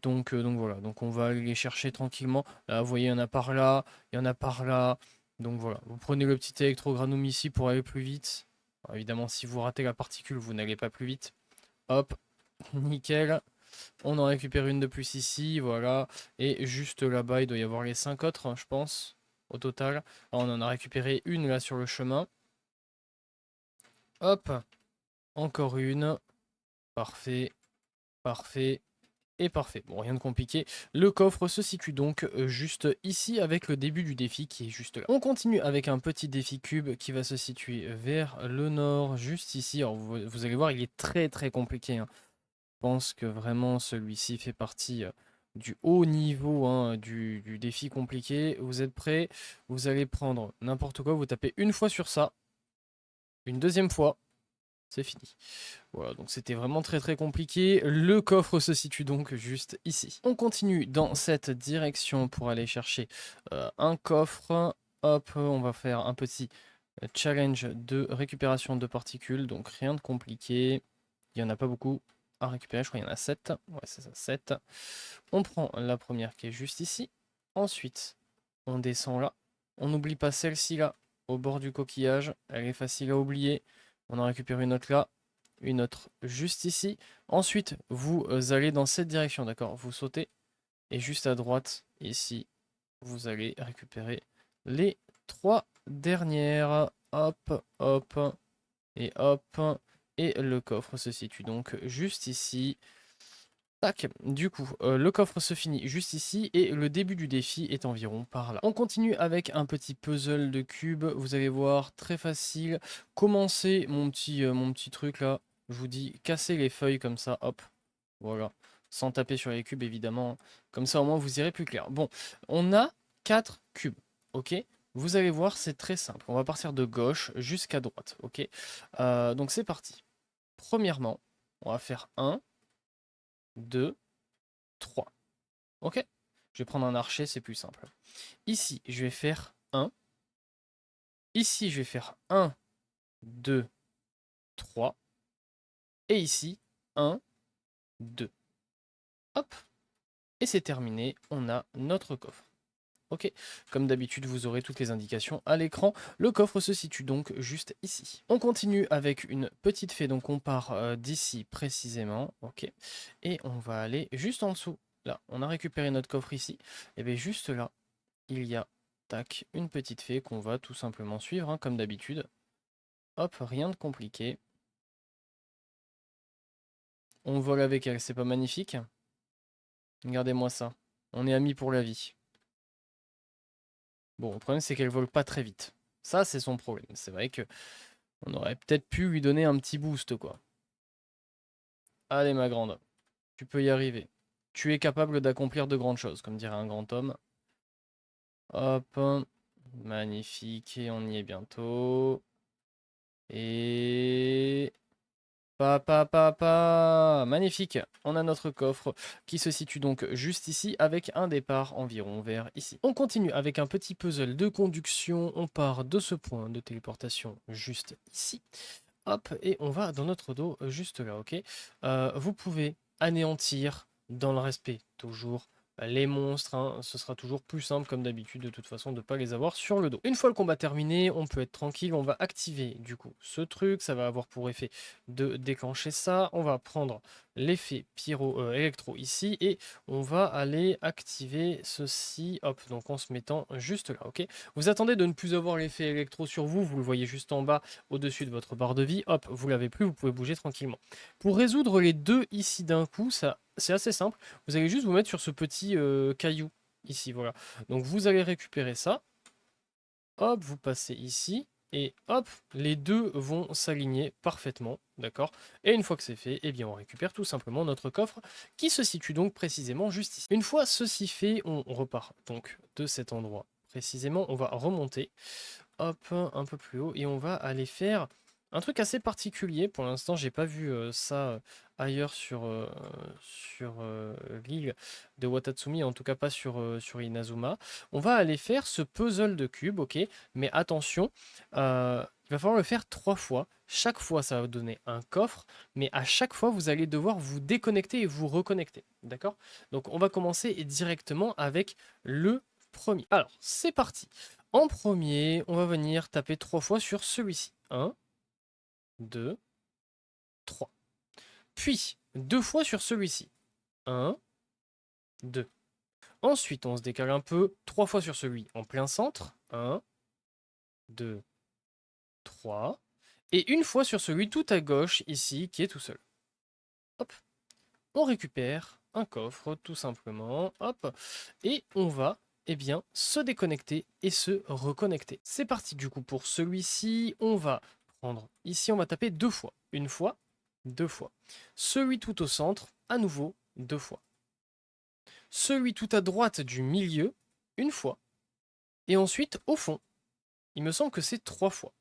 Speaker 1: Donc voilà, donc on va aller les chercher tranquillement. Là, vous voyez, il y en a par là, il y en a par là. Donc voilà, vous prenez le petit électrogranum ici pour aller plus vite. Alors, évidemment, si vous ratez la particule, vous n'allez pas plus vite. Hop, nickel. On en récupère une de plus ici, voilà. Et juste là-bas, il doit y avoir les 5 autres, hein, je pense, au total. Alors, on en a récupéré une là sur le chemin. Hop, encore une. Parfait, parfait et parfait. Bon, rien de compliqué. Le coffre se situe donc juste ici avec le début du défi qui est juste là. On continue avec un petit défi cube qui va se situer vers le nord, juste ici. Alors, vous allez voir, il est très très compliqué, hein. Je pense que vraiment celui-ci fait partie du haut niveau, hein, du défi compliqué. Vous êtes prêts? Vous allez prendre n'importe quoi, vous tapez une fois sur ça, une deuxième fois, c'est fini. Voilà, donc c'était vraiment très très compliqué. Le coffre se situe donc juste ici. On continue dans cette direction pour aller chercher un coffre. Hop, on va faire un petit challenge de récupération de particules, donc rien de compliqué. Il n'y en a pas beaucoup à récupérer, je crois qu'il y en a 7. Ouais, c'est ça, 7. On prend la première qui est juste ici. Ensuite, on descend là. On n'oublie pas celle-ci là, au bord du coquillage. Elle est facile à oublier. On en récupère une autre là, une autre juste ici. Ensuite, vous allez dans cette direction, d'accord? Vous sautez. Et juste à droite, ici, vous allez récupérer les 3 dernières. Hop, hop, et hop. Et le coffre se situe donc juste ici. Tac, du coup, le coffre se finit juste ici et le début du défi est environ par là. On continue avec un petit puzzle de cubes, vous allez voir, très facile. Commencez mon petit truc là, je vous dis, cassez les feuilles comme ça, hop, voilà. Sans taper sur les cubes évidemment, comme ça au moins vous irez plus clair. Bon, on a 4 cubes, ok? Vous allez voir, c'est très simple. On va partir de gauche jusqu'à droite, ok? Donc c'est parti. Premièrement, on va faire 1, 2, 3. Ok? Je vais prendre un archer, c'est plus simple. Ici, je vais faire 1. Ici, je vais faire 1, 2, 3. Et ici, 1, 2. Hop. Et c'est terminé. On a notre coffre. Ok, comme d'habitude, vous aurez toutes les indications à l'écran. Le coffre se situe donc juste ici. On continue avec une petite fée, donc on part d'ici précisément. Ok, et on va aller juste en dessous. Là, on a récupéré notre coffre ici. Et bien juste là, il y a, tac, une petite fée qu'on va tout simplement suivre, hein, comme d'habitude. Hop, rien de compliqué. On vole avec elle, c'est pas magnifique? Regardez-moi ça. On est amis pour la vie. Bon, le problème c'est qu'elle vole pas très vite. Ça, c'est son problème. C'est vrai que on aurait peut-être pu lui donner un petit boost, quoi. Allez, ma grande, tu peux y arriver. Tu es capable d'accomplir de grandes choses, comme dirait un grand homme. Hop, magnifique, et on y est bientôt. Et... Magnifique, on a notre coffre qui se situe donc juste ici avec un départ environ vers ici. On continue avec un petit puzzle de conduction, on part de ce point de téléportation juste ici. Hop, et on va dans notre dos juste là, ok. Vous pouvez anéantir dans le respect, toujours les monstres, hein, ce sera toujours plus simple comme d'habitude de toute façon de ne pas les avoir sur le dos. Une fois le combat terminé, on peut être tranquille, on va activer du coup ce truc, ça va avoir pour effet de déclencher ça. On va prendre l'effet pyro électro ici et on va aller activer ceci, hop, donc en se mettant juste là, ok. Vous attendez de ne plus avoir l'effet électro sur vous, vous le voyez juste en bas au-dessus de votre barre de vie, hop, vous l'avez plus, vous pouvez bouger tranquillement. Pour résoudre les deux ici d'un coup, ça c'est assez simple, vous allez juste vous mettre sur ce petit caillou ici, voilà. Donc vous allez récupérer ça, hop, vous passez ici, et hop, les deux vont s'aligner parfaitement, d'accord? Et une fois que c'est fait, eh bien on récupère tout simplement notre coffre qui se situe donc précisément juste ici. Une fois ceci fait, on repart donc de cet endroit précisément, on va remonter, hop, un peu plus haut, et on va aller faire un truc assez particulier. Pour l'instant, j'ai pas vu ça ailleurs sur l'île de Watatsumi, en tout cas pas sur Inazuma. On va aller faire ce puzzle de cubes, ok, mais attention, il va falloir le faire 3 fois. Chaque fois, ça va vous donner un coffre, mais à chaque fois, vous allez devoir vous déconnecter et vous reconnecter, d'accord? Donc, on va commencer directement avec le premier. Alors, c'est parti. En premier, on va venir taper 3 fois sur celui-ci. 1, 2, 3. Puis, 2 fois sur celui-ci. 1, 2. Ensuite, on se décale un peu. 3 fois sur celui en plein centre. 1, 2, 3. Et une fois sur celui tout à gauche, ici, qui est tout seul. Hop. On récupère un coffre, tout simplement. Hop. Et on va, eh bien, se déconnecter et se reconnecter. C'est parti, du coup, pour celui-ci. On va prendre, ici, on va taper 2 fois. Une fois, 2 fois. Celui tout au centre, à nouveau, 2 fois. Celui tout à droite du milieu, une fois. Et ensuite, au fond, il me semble que c'est 3 fois.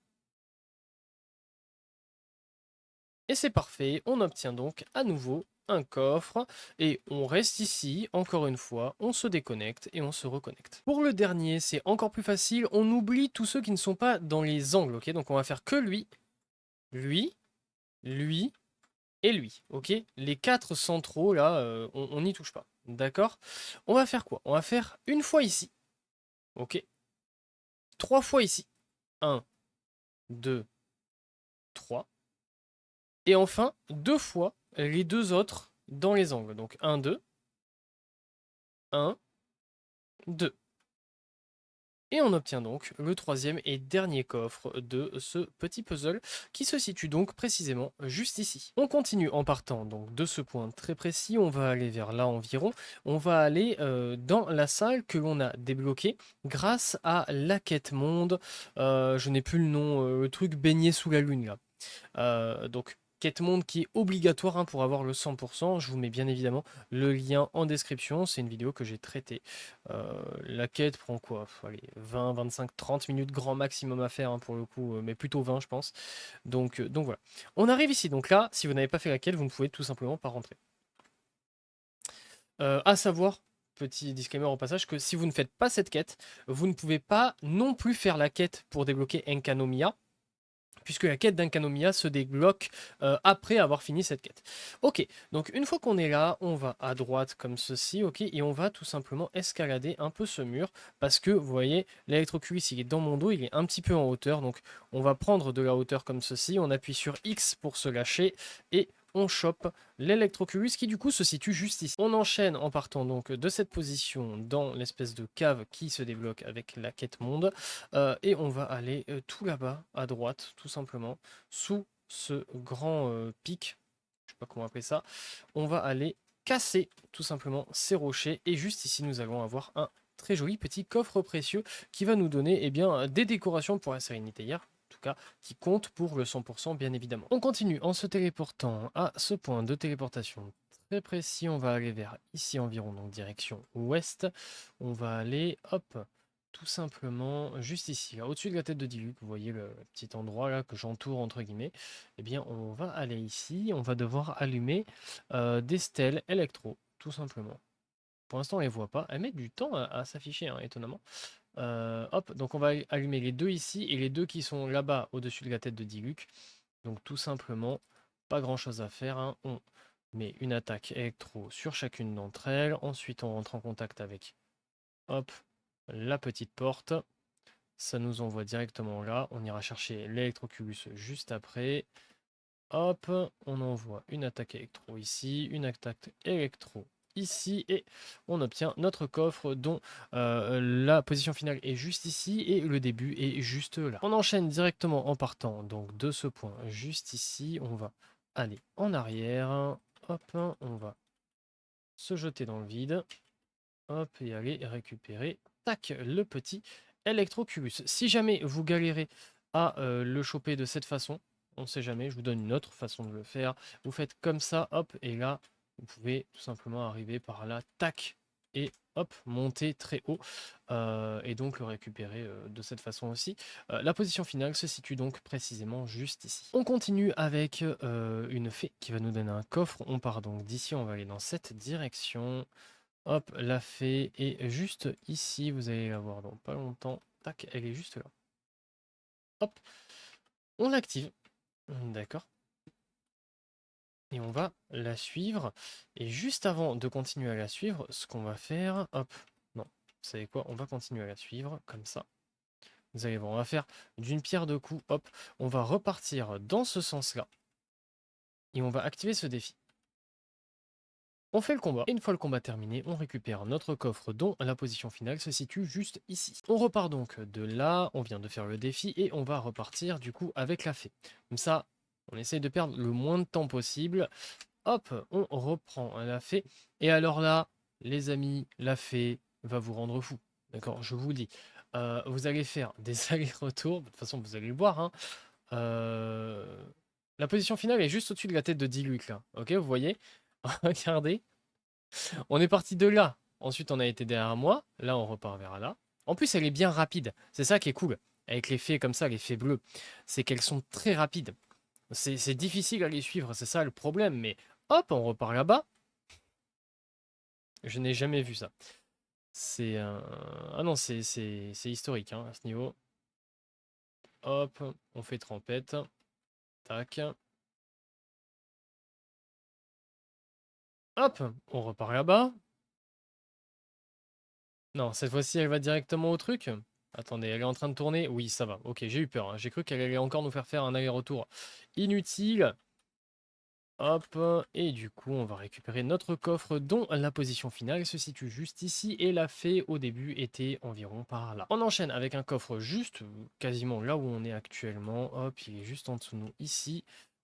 Speaker 1: Et c'est parfait, on obtient donc à nouveau un coffre, et on reste ici, encore une fois, on se déconnecte et on se reconnecte. Pour le dernier, c'est encore plus facile, on oublie tous ceux qui ne sont pas dans les angles, ok? Donc on va faire que lui, lui, lui et lui, ok? Les 4 centraux, là, on n'y touche pas, d'accord? On va faire quoi? On va faire une fois ici, ok? 3 fois ici. Un, 2, 3. Et enfin, 2 fois les deux autres dans les angles. Donc 1, 2, 1, 2. Et on obtient donc le troisième et dernier coffre de ce petit puzzle qui se situe donc précisément juste ici. On continue en partant donc de ce point très précis, on va aller vers là environ, on va aller dans la salle que l'on a débloquée grâce à la quête monde, je n'ai plus le nom, le truc baigné sous la lune là. Donc, quête monde qui est obligatoire hein, pour avoir le 100%. Je vous mets bien évidemment le lien en description. C'est une vidéo que j'ai traitée. La quête prend quoi? Allez, 20, 25, 30 minutes grand maximum à faire hein, pour le coup, mais plutôt 20 je pense. Donc voilà. On arrive ici. Donc là, si vous n'avez pas fait la quête, vous ne pouvez tout simplement pas rentrer. À savoir, petit disclaimer au passage, que si vous ne faites pas cette quête, vous ne pouvez pas non plus faire la quête pour débloquer Enkanomiya, puisque la quête d'Enkanomiya se débloque après avoir fini cette quête. Ok, donc une fois qu'on est là, on va à droite comme ceci, ok, et on va tout simplement escalader un peu ce mur, parce que vous voyez, l'électroculis il est dans mon dos, il est un petit peu en hauteur, donc on va prendre de la hauteur comme ceci, on appuie sur X pour se lâcher, et on chope l'électroculus qui du coup se situe juste ici. On enchaîne en partant donc de cette position dans l'espèce de cave qui se débloque avec la quête monde. Et on va aller tout là-bas, à droite, tout simplement, sous ce grand pic, je sais pas comment appeler ça. On va aller casser tout simplement ces rochers. Et juste ici, nous allons avoir un très joli petit coffre précieux qui va nous donner des décorations pour la sérénité hier. En tout cas, qui compte pour le 100% bien évidemment. On continue en se téléportant à ce point de téléportation très précis. On va aller vers ici environ, donc direction ouest. On va aller, hop, tout simplement juste ici, au-dessus de la tête de Diluc, vous voyez le petit endroit là que j'entoure entre guillemets. Eh bien, on va aller ici, on va devoir allumer des stèles électro, tout simplement. Pour l'instant, on les voit pas. Elles mettent du temps à s'afficher, hein, étonnamment. Hop, donc on va allumer les deux ici et les deux qui sont là-bas au-dessus de la tête de Diluc. Donc tout simplement, pas grand-chose à faire, hein. On met une attaque électro sur chacune d'entre elles. Ensuite, on rentre en contact avec, hop, la petite porte. Ça nous envoie directement là. On ira chercher l'électroculus juste après. Hop, on envoie une attaque électro ici, une attaque électro ici, et on obtient notre coffre dont la position finale est juste ici et le début est juste là. On enchaîne directement en partant donc de ce point juste ici. On va aller en arrière. Hop, on va se jeter dans le vide. Hop, et aller récupérer, tac, le petit Electrocubus. Si jamais vous galérez à le choper de cette façon, on ne sait jamais, je vous donne une autre façon de le faire. Vous faites comme ça, hop, et là, vous pouvez tout simplement arriver par là, tac, et hop, monter très haut, et donc le récupérer de cette façon aussi. La position finale se situe donc précisément juste ici. On continue avec une fée qui va nous donner un coffre. On part donc d'ici, on va aller dans cette direction. Hop, la fée est juste ici, vous allez la voir dans pas longtemps. Tac, elle est juste là. Hop, on l'active. D'accord. Et on va la suivre. Et juste avant de continuer à la suivre, ce qu'on va faire... Hop, non, vous savez quoi? On va continuer à la suivre, comme ça. Vous allez voir, on va faire d'une pierre deux coups. Hop, on va repartir dans ce sens-là. Et on va activer ce défi. On fait le combat, et une fois le combat terminé, on récupère notre coffre dont la position finale se situe juste ici. On repart donc de là, on vient de faire le défi, et on va repartir du coup avec la fée. Comme ça, on essaye de perdre le moins de temps possible. Hop, on reprend la fée, et alors là, les amis, la fée va vous rendre fou. D'accord, je vous le dis. Vous allez faire des allers-retours, de toute façon vous allez le voir, hein. La position finale est juste au-dessus de la tête de Diluc là, ok, vous voyez? Regardez, on est parti de là. Ensuite, on a été derrière moi. Là, on repart vers là. En plus, elle est bien rapide. C'est ça qui est cool. Avec les fées comme ça, les fées bleues. C'est qu'elles sont très rapides. C'est difficile à les suivre, c'est ça le problème. Mais Hop, on repart là-bas. Je n'ai jamais vu ça. C'est ah non, c'est historique hein, à ce niveau. Hop, on fait trempette. Tac. Hop, on repart là-bas. Non, cette fois-ci, elle va directement au truc. Attendez, elle est en train de tourner. Oui, ça va. Ok, j'ai eu peur, hein. J'ai cru qu'elle allait encore nous faire un aller-retour inutile. Hop, et du coup, on va récupérer notre coffre dont la position finale se situe juste ici et la fée au début était environ par là. On enchaîne avec un coffre juste quasiment là où on est actuellement. Hop, il est juste en dessous de nous ici.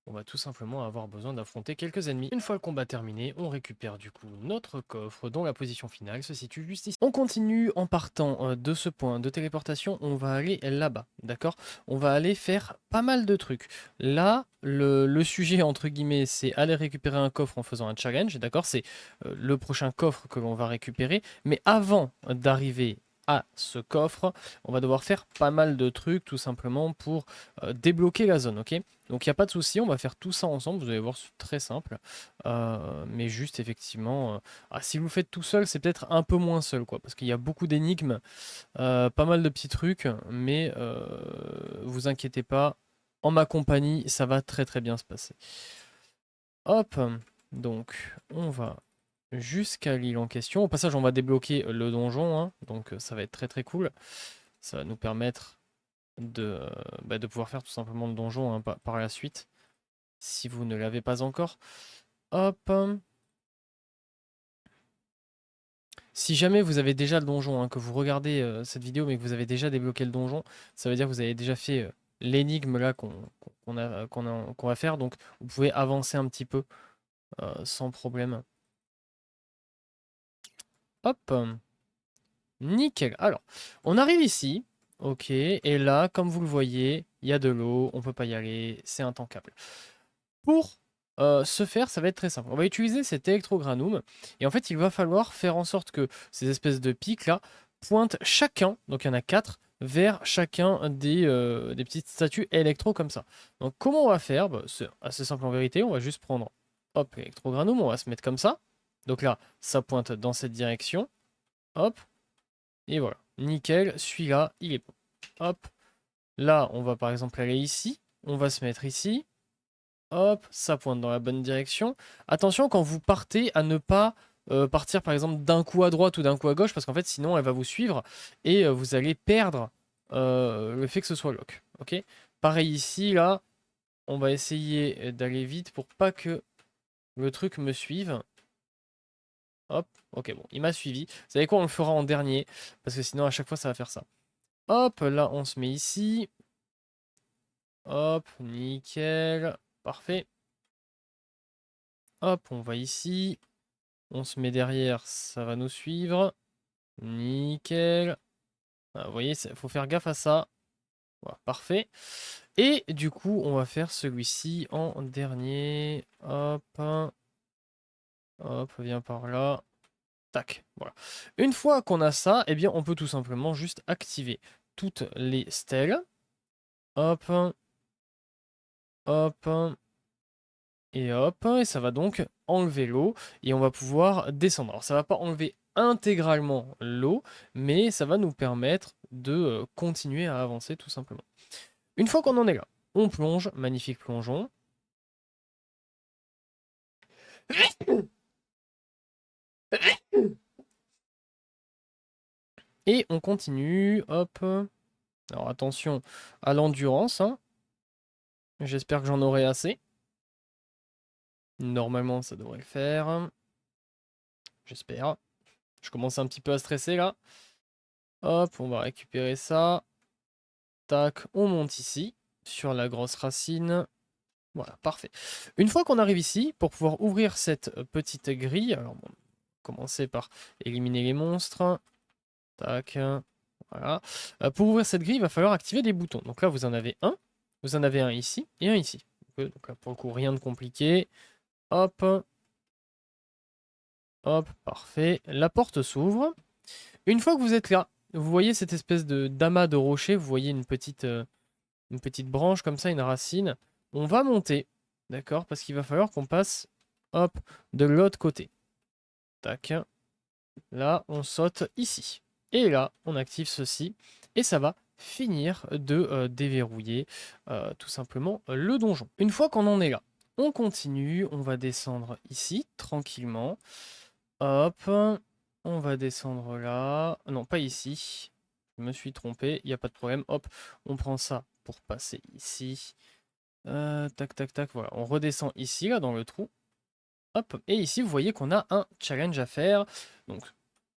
Speaker 1: On va tout simplement avoir besoin d'affronter quelques ennemis. Une fois le combat terminé, on récupère du coup notre coffre dont la position finale se situe juste ici. On continue en partant de ce point de téléportation, on va aller là-bas, d'accord? On va aller faire pas mal de trucs. Là, le sujet, entre guillemets, c'est aller récupérer un coffre en faisant un challenge, d'accord? C'est le prochain coffre que l'on va récupérer. Mais avant d'arriver à ce coffre, on va devoir faire pas mal de trucs, tout simplement, pour débloquer la zone, ok? Donc il n'y a pas de souci, on va faire tout ça ensemble, vous allez voir, c'est très simple. Mais juste, effectivement, si vous le faites tout seul, c'est peut-être un peu moins seul, quoi, parce qu'il y a beaucoup d'énigmes, pas mal de petits trucs, mais vous inquiétez pas, en ma compagnie, ça va très très bien se passer. Hop, donc on va jusqu'à l'île en question. Au passage, on va débloquer le donjon, hein, donc ça va être très très cool. Ça va nous permettre de pouvoir faire tout simplement le donjon hein, par la suite, si vous ne l'avez pas encore. Hop. Si jamais vous avez déjà le donjon, hein, que vous regardez cette vidéo mais que vous avez déjà débloqué le donjon, ça veut dire que vous avez déjà fait l'énigme là qu'on va faire. Donc vous pouvez avancer un petit peu sans problème. Hop, nickel. Alors, on arrive ici, ok, et là, comme vous le voyez, il y a de l'eau, on peut pas y aller, c'est intankable. Pour ce faire, ça va être très simple. On va utiliser cet électrogranum, et en fait, il va falloir faire en sorte que ces espèces de pics là pointent chacun, donc il y en a 4, vers chacun des petites statues électro comme ça. Donc comment on va faire? Bah, c'est assez simple en vérité, on va juste prendre, hop, l'électrogranum, on va se mettre comme ça. Donc là, ça pointe dans cette direction, hop, et voilà, nickel, celui-là, il est bon. Hop, là, on va par exemple aller ici, on va se mettre ici, hop, ça pointe dans la bonne direction. Attention quand vous partez à ne pas partir par exemple d'un coup à droite ou d'un coup à gauche, parce qu'en fait sinon elle va vous suivre et vous allez perdre le fait que ce soit lock. Ok. Pareil ici, là, on va essayer d'aller vite pour pas que le truc me suive. Hop, ok, bon, il m'a suivi. Vous savez quoi, on le fera en dernier, parce que sinon à chaque fois ça va faire ça. Hop, là on se met ici. Hop, nickel, parfait. Hop, on va ici. On se met derrière, ça va nous suivre. Nickel. Ah, vous voyez, il faut faire gaffe à ça. Voilà, parfait. Et du coup, on va faire celui-ci en dernier. Hop. Hop, viens par là. Tac. Voilà. Une fois qu'on a ça, eh bien, on peut tout simplement juste activer toutes les stèles. Hop. Hop. Et hop, et ça va donc enlever l'eau et on va pouvoir descendre. Alors ça va pas enlever intégralement l'eau, mais ça va nous permettre de continuer à avancer tout simplement. Une fois qu'on en est là, on plonge, magnifique plongeon. Et on continue, hop. Alors attention à l'endurance, hein. J'espère que j'en aurai assez. Normalement ça devrait le faire. J'espère. Je commence un petit peu à stresser là. Hop, on va récupérer ça. Tac, on monte ici, sur la grosse racine. Voilà, parfait. Une fois qu'on arrive ici, pour pouvoir ouvrir cette petite grille, alors bon, commencer par éliminer les monstres. Tac, voilà. Pour ouvrir cette grille, il va falloir activer des boutons. Donc là, vous en avez un ici et un ici. Donc là, pour le coup, rien de compliqué. Hop, hop, parfait. La porte s'ouvre. Une fois que vous êtes là, vous voyez cette espèce de d'amas de rochers, vous voyez une petite branche comme ça, une racine. On va monter, d'accord? Parce qu'il va falloir qu'on passe hop, de l'autre côté. Tac. Là, on saute ici. Et là, on active ceci. Et ça va finir de déverrouiller tout simplement le donjon. Une fois qu'on en est là, on continue. On va descendre ici, tranquillement. Hop. On va descendre là. Non, pas ici. Je me suis trompé. Il n'y a pas de problème. Hop. On prend ça pour passer ici. Tac, tac, tac. Voilà. On redescend ici, là, dans le trou. Hop, et ici vous voyez qu'on a un challenge à faire. Donc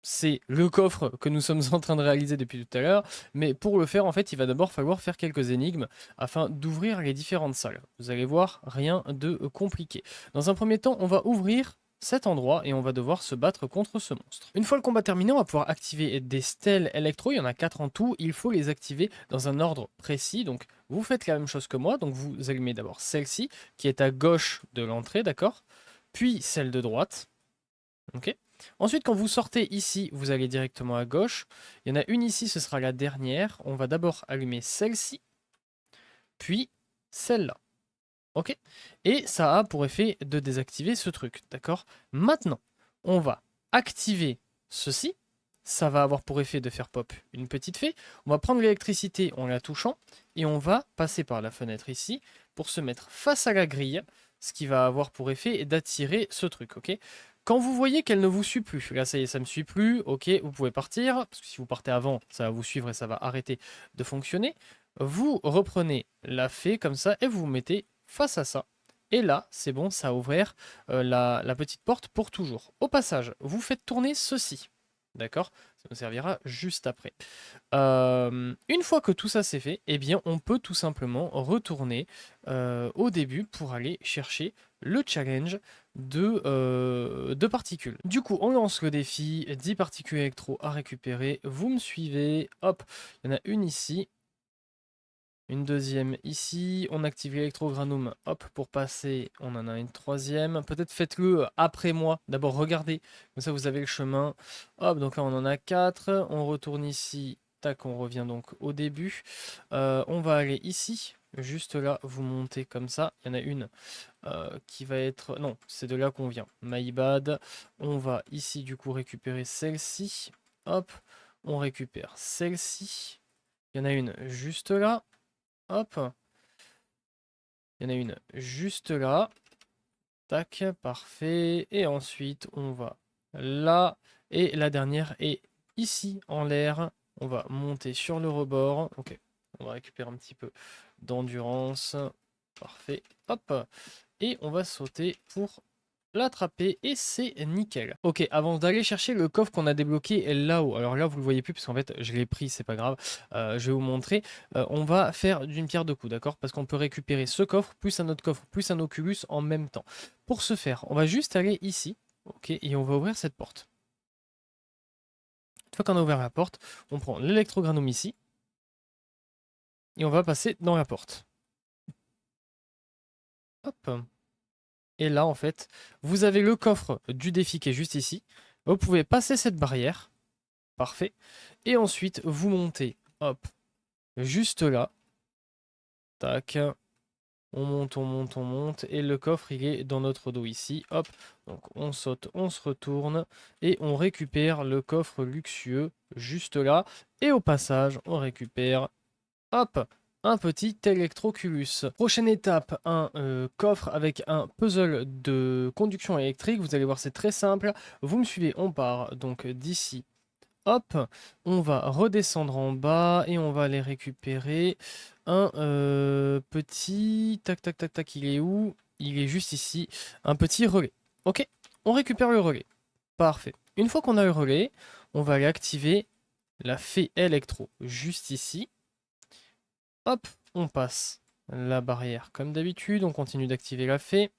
Speaker 1: c'est le coffre que nous sommes en train de réaliser depuis tout à l'heure. Mais pour le faire, en fait, il va d'abord falloir faire quelques énigmes afin d'ouvrir les différentes salles. Vous allez voir, rien de compliqué. Dans un premier temps, on va ouvrir cet endroit et on va devoir se battre contre ce monstre. Une fois le combat terminé, on va pouvoir activer des stèles électro. Il y en a 4 en tout. Il faut les activer dans un ordre précis. Donc vous faites la même chose que moi. Donc vous allumez d'abord celle-ci qui est à gauche de l'entrée, d'accord? Puis celle de droite. Ok. Ensuite, quand vous sortez ici, vous allez directement à gauche. Il y en a une ici, ce sera la dernière. On va d'abord allumer celle-ci, puis celle-là. Ok. Et ça a pour effet de désactiver ce truc. D'accord. Maintenant, on va activer ceci. Ça va avoir pour effet de faire pop une petite fée. On va prendre l'électricité en la touchant et on va passer par la fenêtre ici pour se mettre face à la grille, ce qui va avoir pour effet d'attirer ce truc, ok? Quand vous voyez qu'elle ne vous suit plus, là ça y est, ça ne me suit plus, ok, vous pouvez partir, parce que si vous partez avant, ça va vous suivre et ça va arrêter de fonctionner. Vous reprenez la fée comme ça et vous vous mettez face à ça. Et là, c'est bon, ça a ouvert la petite porte pour toujours. Au passage, vous faites tourner ceci. D'accord? Ça nous servira juste après. Une fois que tout ça c'est fait, eh bien, on peut tout simplement retourner au début pour aller chercher le challenge de particules. Du coup, on lance le défi, 10 particules électro à récupérer. Vous me suivez. Hop, il y en a une ici. Une deuxième ici, on active l'électrogranum, hop, pour passer, on en a une troisième, peut-être faites-le après moi, d'abord regardez, comme ça vous avez le chemin, hop, donc là on en a 4, on retourne ici, tac, on revient donc au début, on va aller ici, juste là, vous montez comme ça, il y en a une qui va être, non, c'est de là qu'on vient, my bad, on va ici du coup récupérer celle-ci, hop, on récupère celle-ci, il y en a une juste là. Hop, il y en a une juste là. Tac, parfait. Et ensuite, on va là. Et la dernière est ici en l'air. On va monter sur le rebord. Ok, on va récupérer un petit peu d'endurance. Parfait. Hop. Et on va sauter pour l'attraper et c'est nickel. Ok, avant d'aller chercher le coffre qu'on a débloqué là-haut, alors là vous le voyez plus parce qu'en fait je l'ai pris, c'est pas grave, je vais vous montrer. On va faire d'une pierre deux coups, d'accord? Parce qu'on peut récupérer ce coffre, plus un autre coffre, plus un Oculus en même temps. Pour ce faire, on va juste aller ici, ok, et on va ouvrir cette porte. Une fois qu'on a ouvert la porte, on prend l'électrogranum ici, et on va passer dans la porte. Hop. Et là, en fait, vous avez le coffre du défi qui est juste ici. Vous pouvez passer cette barrière. Parfait. Et ensuite, vous montez, hop, juste là. Tac. On monte, on monte, on monte. Et le coffre, il est dans notre dos ici. Hop. Donc, on saute, on se retourne. Et on récupère le coffre luxueux juste là. Et au passage, on récupère, hop, un petit électroculus. Prochaine étape, un coffre avec un puzzle de conduction électrique. Vous allez voir, c'est très simple. Vous me suivez, on part donc d'ici. Hop, on va redescendre en bas et on va aller récupérer un petit... Tac, tac, tac, tac, il est où? Il est juste ici. Un petit relais. Ok, on récupère le relais. Parfait. Une fois qu'on a le relais, on va aller activer la fée électro juste ici. Hop, on passe la barrière comme d'habitude. On continue d'activer la fée.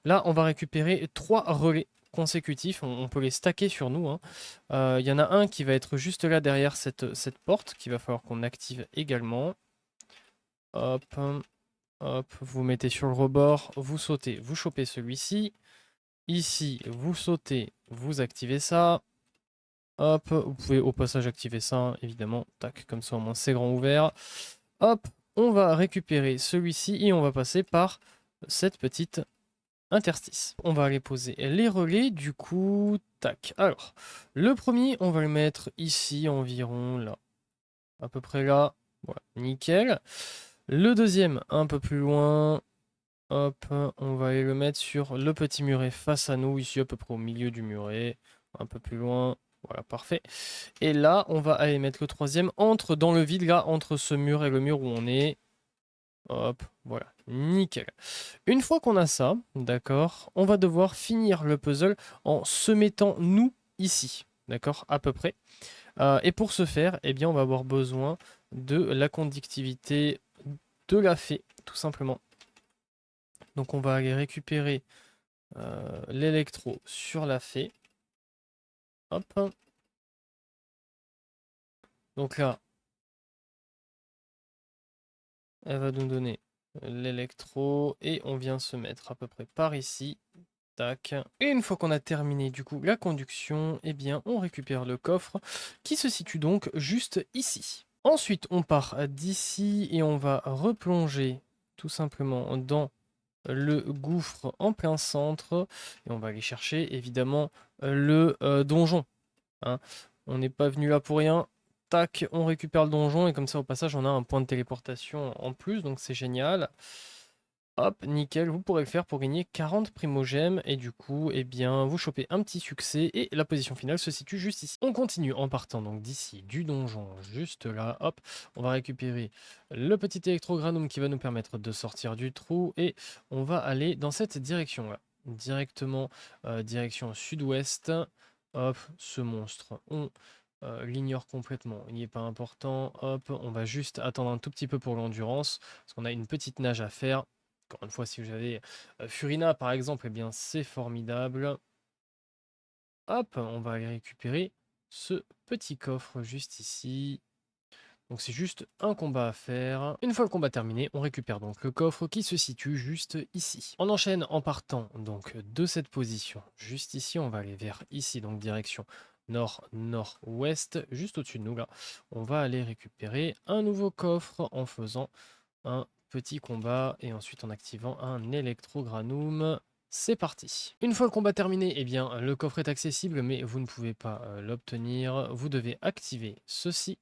Speaker 1: Là, on va récupérer 3 relais consécutifs. On peut les stacker sur nous, hein. Il y en a un qui va être juste là derrière cette porte qu'il va falloir qu'on active également. Hop, hop, vous mettez sur le rebord, vous sautez, vous chopez celui-ci. Ici, vous sautez, vous activez ça. Hop, vous pouvez au passage activer ça, hein, évidemment. Tac, comme ça au moins c'est grand ouvert. Hop, on va récupérer celui-ci et on va passer par cette petite interstice. On va aller poser les relais, du coup, tac. Alors, le premier, on va le mettre ici, environ là, à peu près là. Voilà, nickel. Le deuxième, un peu plus loin. Hop, on va aller le mettre sur le petit muret face à nous, ici à peu près au milieu du muret. Un peu plus loin. Voilà, parfait. Et là, on va aller mettre le troisième dans le vide, là, entre ce mur et le mur où on est. Hop, voilà, nickel. Une fois qu'on a ça, d'accord, on va devoir finir le puzzle en se mettant nous ici, d'accord, à peu près. Et pour ce faire, eh bien, on va avoir besoin de la conductivité de la fée, tout simplement. Donc on va aller récupérer l'électro sur la fée. Hop. Donc là, elle va nous donner l'électro et on vient se mettre à peu près par ici. Tac. Et une fois qu'on a terminé du coup la conduction, eh bien on récupère le coffre qui se situe donc juste ici. Ensuite on part d'ici et on va replonger tout simplement dans le gouffre en plein centre et on va aller chercher évidemment le donjon, hein. On n'est pas venu là pour rien. Tac, on récupère le donjon et comme ça au passage on a un point de téléportation en plus, donc c'est génial. Hop, nickel, vous pourrez le faire pour gagner 40 primogèmes et du coup, eh bien, vous chopez un petit succès et la position finale se situe juste ici. On continue en partant donc d'ici du donjon, juste là, hop, on va récupérer le petit électrogranum qui va nous permettre de sortir du trou et on va aller dans cette direction-là, directement direction sud-ouest. Hop, ce monstre, on l'ignore complètement, il n'est pas important. Hop, on va juste attendre un tout petit peu pour l'endurance parce qu'on a une petite nage à faire. Encore une fois, si vous avez Furina par exemple, eh bien c'est formidable. Hop, on va aller récupérer ce petit coffre juste ici. Donc c'est juste un combat à faire. Une fois le combat terminé, on récupère donc le coffre qui se situe juste ici. On enchaîne en partant donc de cette position. Juste ici, on va aller vers ici, donc direction nord-nord-ouest, juste au-dessus de nous là. On va aller récupérer un nouveau coffre en faisant un petit combat et ensuite en activant un électrogranum. C'est parti. Une fois le combat terminé, eh bien, le coffre est accessible, mais vous ne pouvez pas l'obtenir. Vous devez activer ceci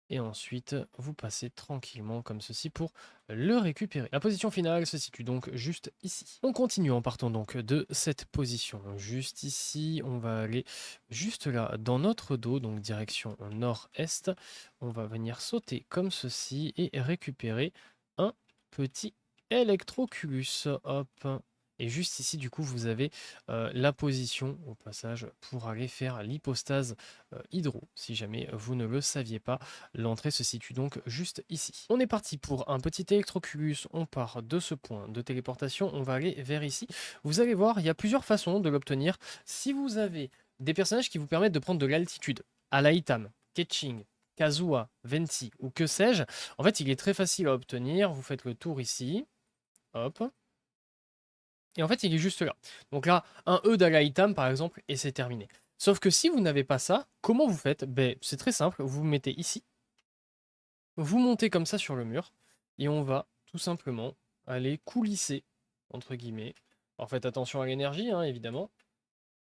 Speaker 1: et ensuite vous passez tranquillement comme ceci pour le récupérer. La position finale se situe donc juste ici. On continue en partant donc de cette position juste ici. On va aller juste là dans notre dos, donc direction nord-est. On va venir sauter comme ceci et récupérer un petit électroculus. Hop. Et juste ici, du coup, vous avez la position au passage pour aller faire l'hypostase hydro. Si jamais vous ne le saviez pas, l'entrée se situe donc juste ici. On est parti pour un petit électroculus. On part de ce point de téléportation. On va aller vers ici. Vous allez voir, il y a plusieurs façons de l'obtenir. Si vous avez des personnages qui vous permettent de prendre de l'altitude, Alaitam, Ketching, Kazuha, Venti ou que sais-je, en fait, il est très facile à obtenir. Vous faites le tour ici. Hop. Et en fait, il est juste là. Donc là, un E d'Alaitam, par exemple, et c'est terminé. Sauf que si vous n'avez pas ça, comment vous faites? Ben, c'est très simple, vous vous mettez ici, vous montez comme ça sur le mur, et on va tout simplement aller coulisser, entre guillemets. Alors faites attention à l'énergie, hein, évidemment.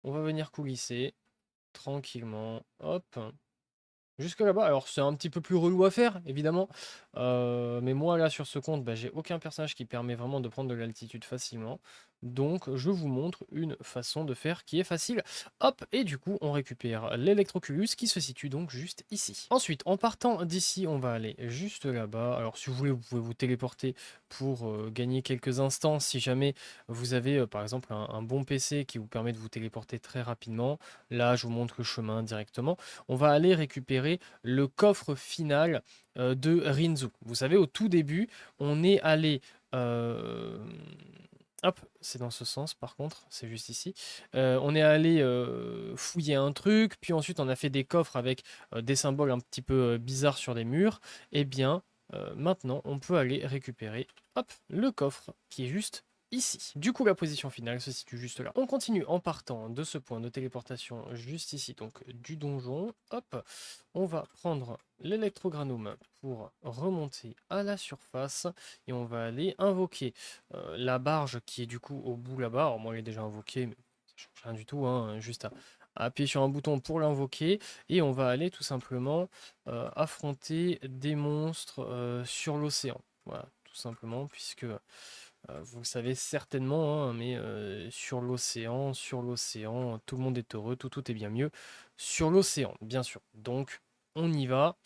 Speaker 1: On va venir coulisser, tranquillement, hop, jusque là-bas. Alors c'est un petit peu plus relou à faire, évidemment. Mais moi, là, sur ce compte, bah, j'ai aucun personnage qui permet vraiment de prendre de l'altitude facilement. Donc je vous montre une façon de faire qui est facile. Hop, et du coup, on récupère l'électroculus qui se situe donc juste ici. Ensuite, en partant d'ici, on va aller juste là-bas. Alors si vous voulez, vous pouvez vous téléporter pour gagner quelques instants. Si jamais vous avez, par exemple, un bon PC qui vous permet de vous téléporter très rapidement. Là, je vous montre le chemin directement. On va aller récupérer le coffre final de Rinzu. Vous savez, au tout début, on est allé... Hop, c'est dans ce sens par contre, c'est juste ici. On est allé fouiller un truc, puis ensuite on a fait des coffres avec des symboles un petit peu bizarres sur les murs. Et bien, maintenant, on peut aller récupérer hop, le coffre qui est juste ici. Du coup, la position finale se situe juste là. On continue en partant de ce point de téléportation juste ici, donc du donjon. Hop, on va prendre l'électrogranum pour remonter à la surface et on va aller invoquer la barge qui est du coup au bout là-bas. Alors moi, elle est déjà invoquée, mais ça change rien du tout, hein, juste à appuyer sur un bouton pour l'invoquer et on va aller tout simplement affronter des monstres sur l'océan. Voilà, tout simplement, puisque vous le savez certainement, hein, mais sur l'océan, tout le monde est heureux, tout est bien mieux sur l'océan, bien sûr. Donc, on y va,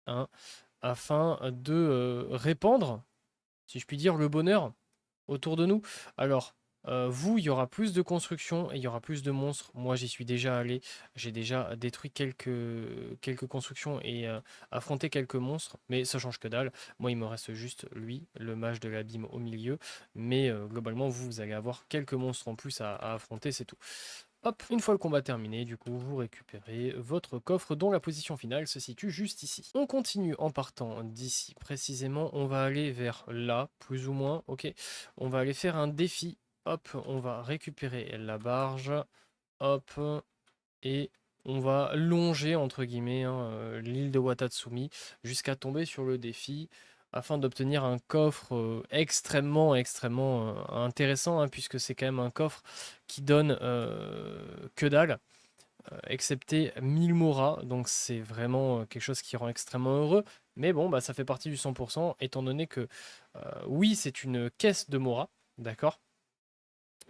Speaker 1: hein, afin de répandre, si je puis dire, le bonheur autour de nous. Alors, vous, il y aura plus de construction et il y aura plus de monstres. Moi, j'y suis déjà allé. J'ai déjà détruit quelques constructions et affronté quelques monstres. Mais ça change que dalle. Moi, il me reste juste lui, le mage de l'abîme au milieu. Mais globalement, vous allez avoir quelques monstres en plus à affronter, c'est tout. Hop, une fois le combat terminé, du coup, vous récupérez votre coffre dont la position finale se situe juste ici. On continue en partant d'ici précisément, on va aller vers là, plus ou moins, ok. On va aller faire un défi, hop, on va récupérer la barge, hop, et on va longer, entre guillemets, hein, l'île de Watatsumi jusqu'à tomber sur le défi afin d'obtenir un coffre extrêmement intéressant, hein, puisque c'est quand même un coffre qui donne que dalle, excepté 1000 Mora, donc c'est vraiment quelque chose qui rend extrêmement heureux, mais bon, bah, ça fait partie du 100%, étant donné que, oui, c'est une caisse de Mora, d'accord,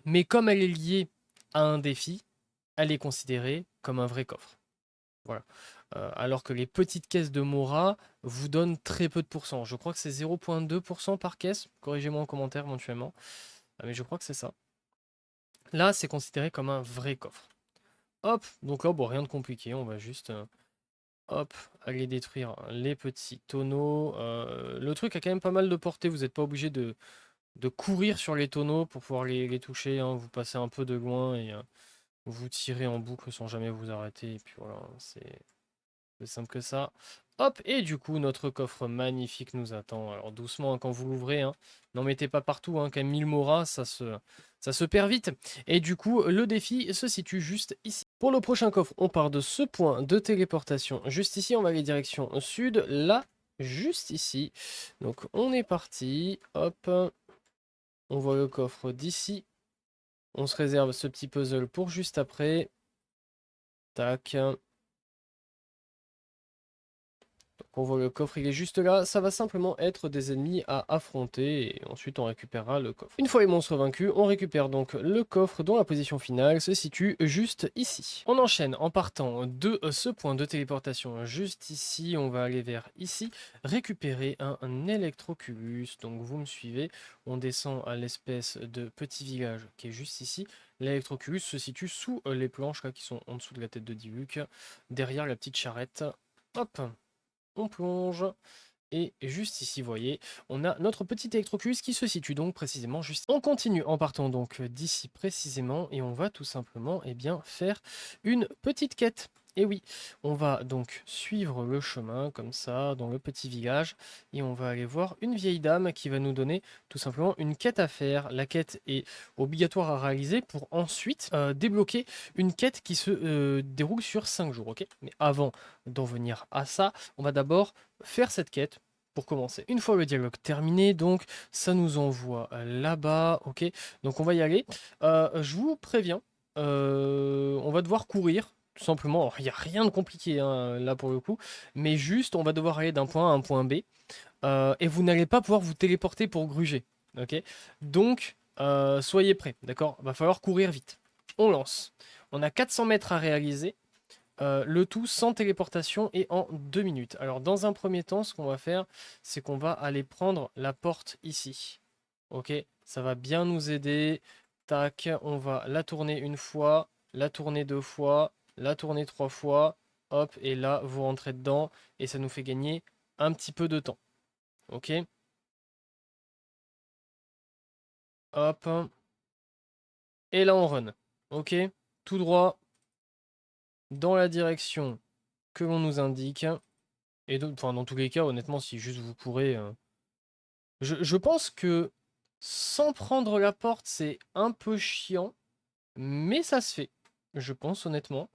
Speaker 1: mais comme elle est liée à un défi, elle est considérée comme un vrai coffre. Voilà. Alors que les petites caisses de Mora vous donnent très peu de pourcents. Je crois que c'est 0,2% par caisse. Corrigez-moi en commentaire éventuellement. Mais je crois que c'est ça. Là, c'est considéré comme un vrai coffre. Hop, donc là, bon, rien de compliqué. On va juste, hop, aller détruire les petits tonneaux. Le truc a quand même pas mal de portée. Vous n'êtes pas obligé de courir sur les tonneaux pour pouvoir les toucher, hein. Vous passez un peu de loin et vous tirez en boucle sans jamais vous arrêter. Et puis voilà, c'est plus simple que ça. Hop, et du coup, notre coffre magnifique nous attend. Alors doucement, hein, quand vous l'ouvrez, hein, n'en mettez pas partout, hein, quand même 1000 moras, ça se perd vite. Et du coup, le défi se situe juste ici. Pour le prochain coffre, on part de ce point de téléportation. Juste ici, on va aller direction sud, là, juste ici. Donc on est parti, hop, on voit le coffre d'ici. On se réserve ce petit puzzle pour juste après. Tac. On voit le coffre, il est juste là. Ça va simplement être des ennemis à affronter et ensuite on récupérera le coffre. Une fois les monstres vaincus, on récupère donc le coffre dont la position finale se situe juste ici. On enchaîne en partant de ce point de téléportation juste ici. On va aller vers ici, récupérer un électroculus. Donc vous me suivez, on descend à l'espèce de petit village qui est juste ici. L'électroculus se situe sous les planches là, qui sont en dessous de la tête de Diluc, derrière la petite charrette. Hop, on plonge. Et juste ici, vous voyez, on a notre petit électroculus qui se situe donc précisément juste. On continue en partant donc d'ici précisément et on va tout simplement faire une petite quête. Et oui, on va donc suivre le chemin comme ça dans le petit village et on va aller voir une vieille dame qui va nous donner tout simplement une quête à faire. La quête est obligatoire à réaliser pour ensuite débloquer une quête qui se déroule sur 5 jours. Ok, mais avant d'en venir à ça, on va d'abord faire cette quête pour commencer. Une fois le dialogue terminé, donc ça nous envoie là-bas, ok. Donc on va y aller. Je vous préviens, on va devoir courir, tout simplement. Alors, il n'y a rien de compliqué hein, là pour le coup, mais juste on va devoir aller d'un point A à un point B, et vous n'allez pas pouvoir vous téléporter pour gruger, ok. Donc soyez prêts, d'accord. Va falloir courir vite. On lance. On a 400 mètres à réaliser. Le tout sans téléportation et en 2 minutes. Alors dans un premier temps, ce qu'on va faire, c'est qu'on va aller prendre la porte ici. Ok, ça va bien nous aider. Tac, on va la tourner une fois, la tourner deux fois, la tourner trois fois. Hop, et là, vous rentrez dedans et ça nous fait gagner un petit peu de temps. Ok, hop. Et là, on run. Ok, tout droit dans la direction que l'on nous indique. Et dans tous les cas, honnêtement, si juste vous courez, je pense que sans prendre la porte, c'est un peu chiant, mais ça se fait, je pense honnêtement.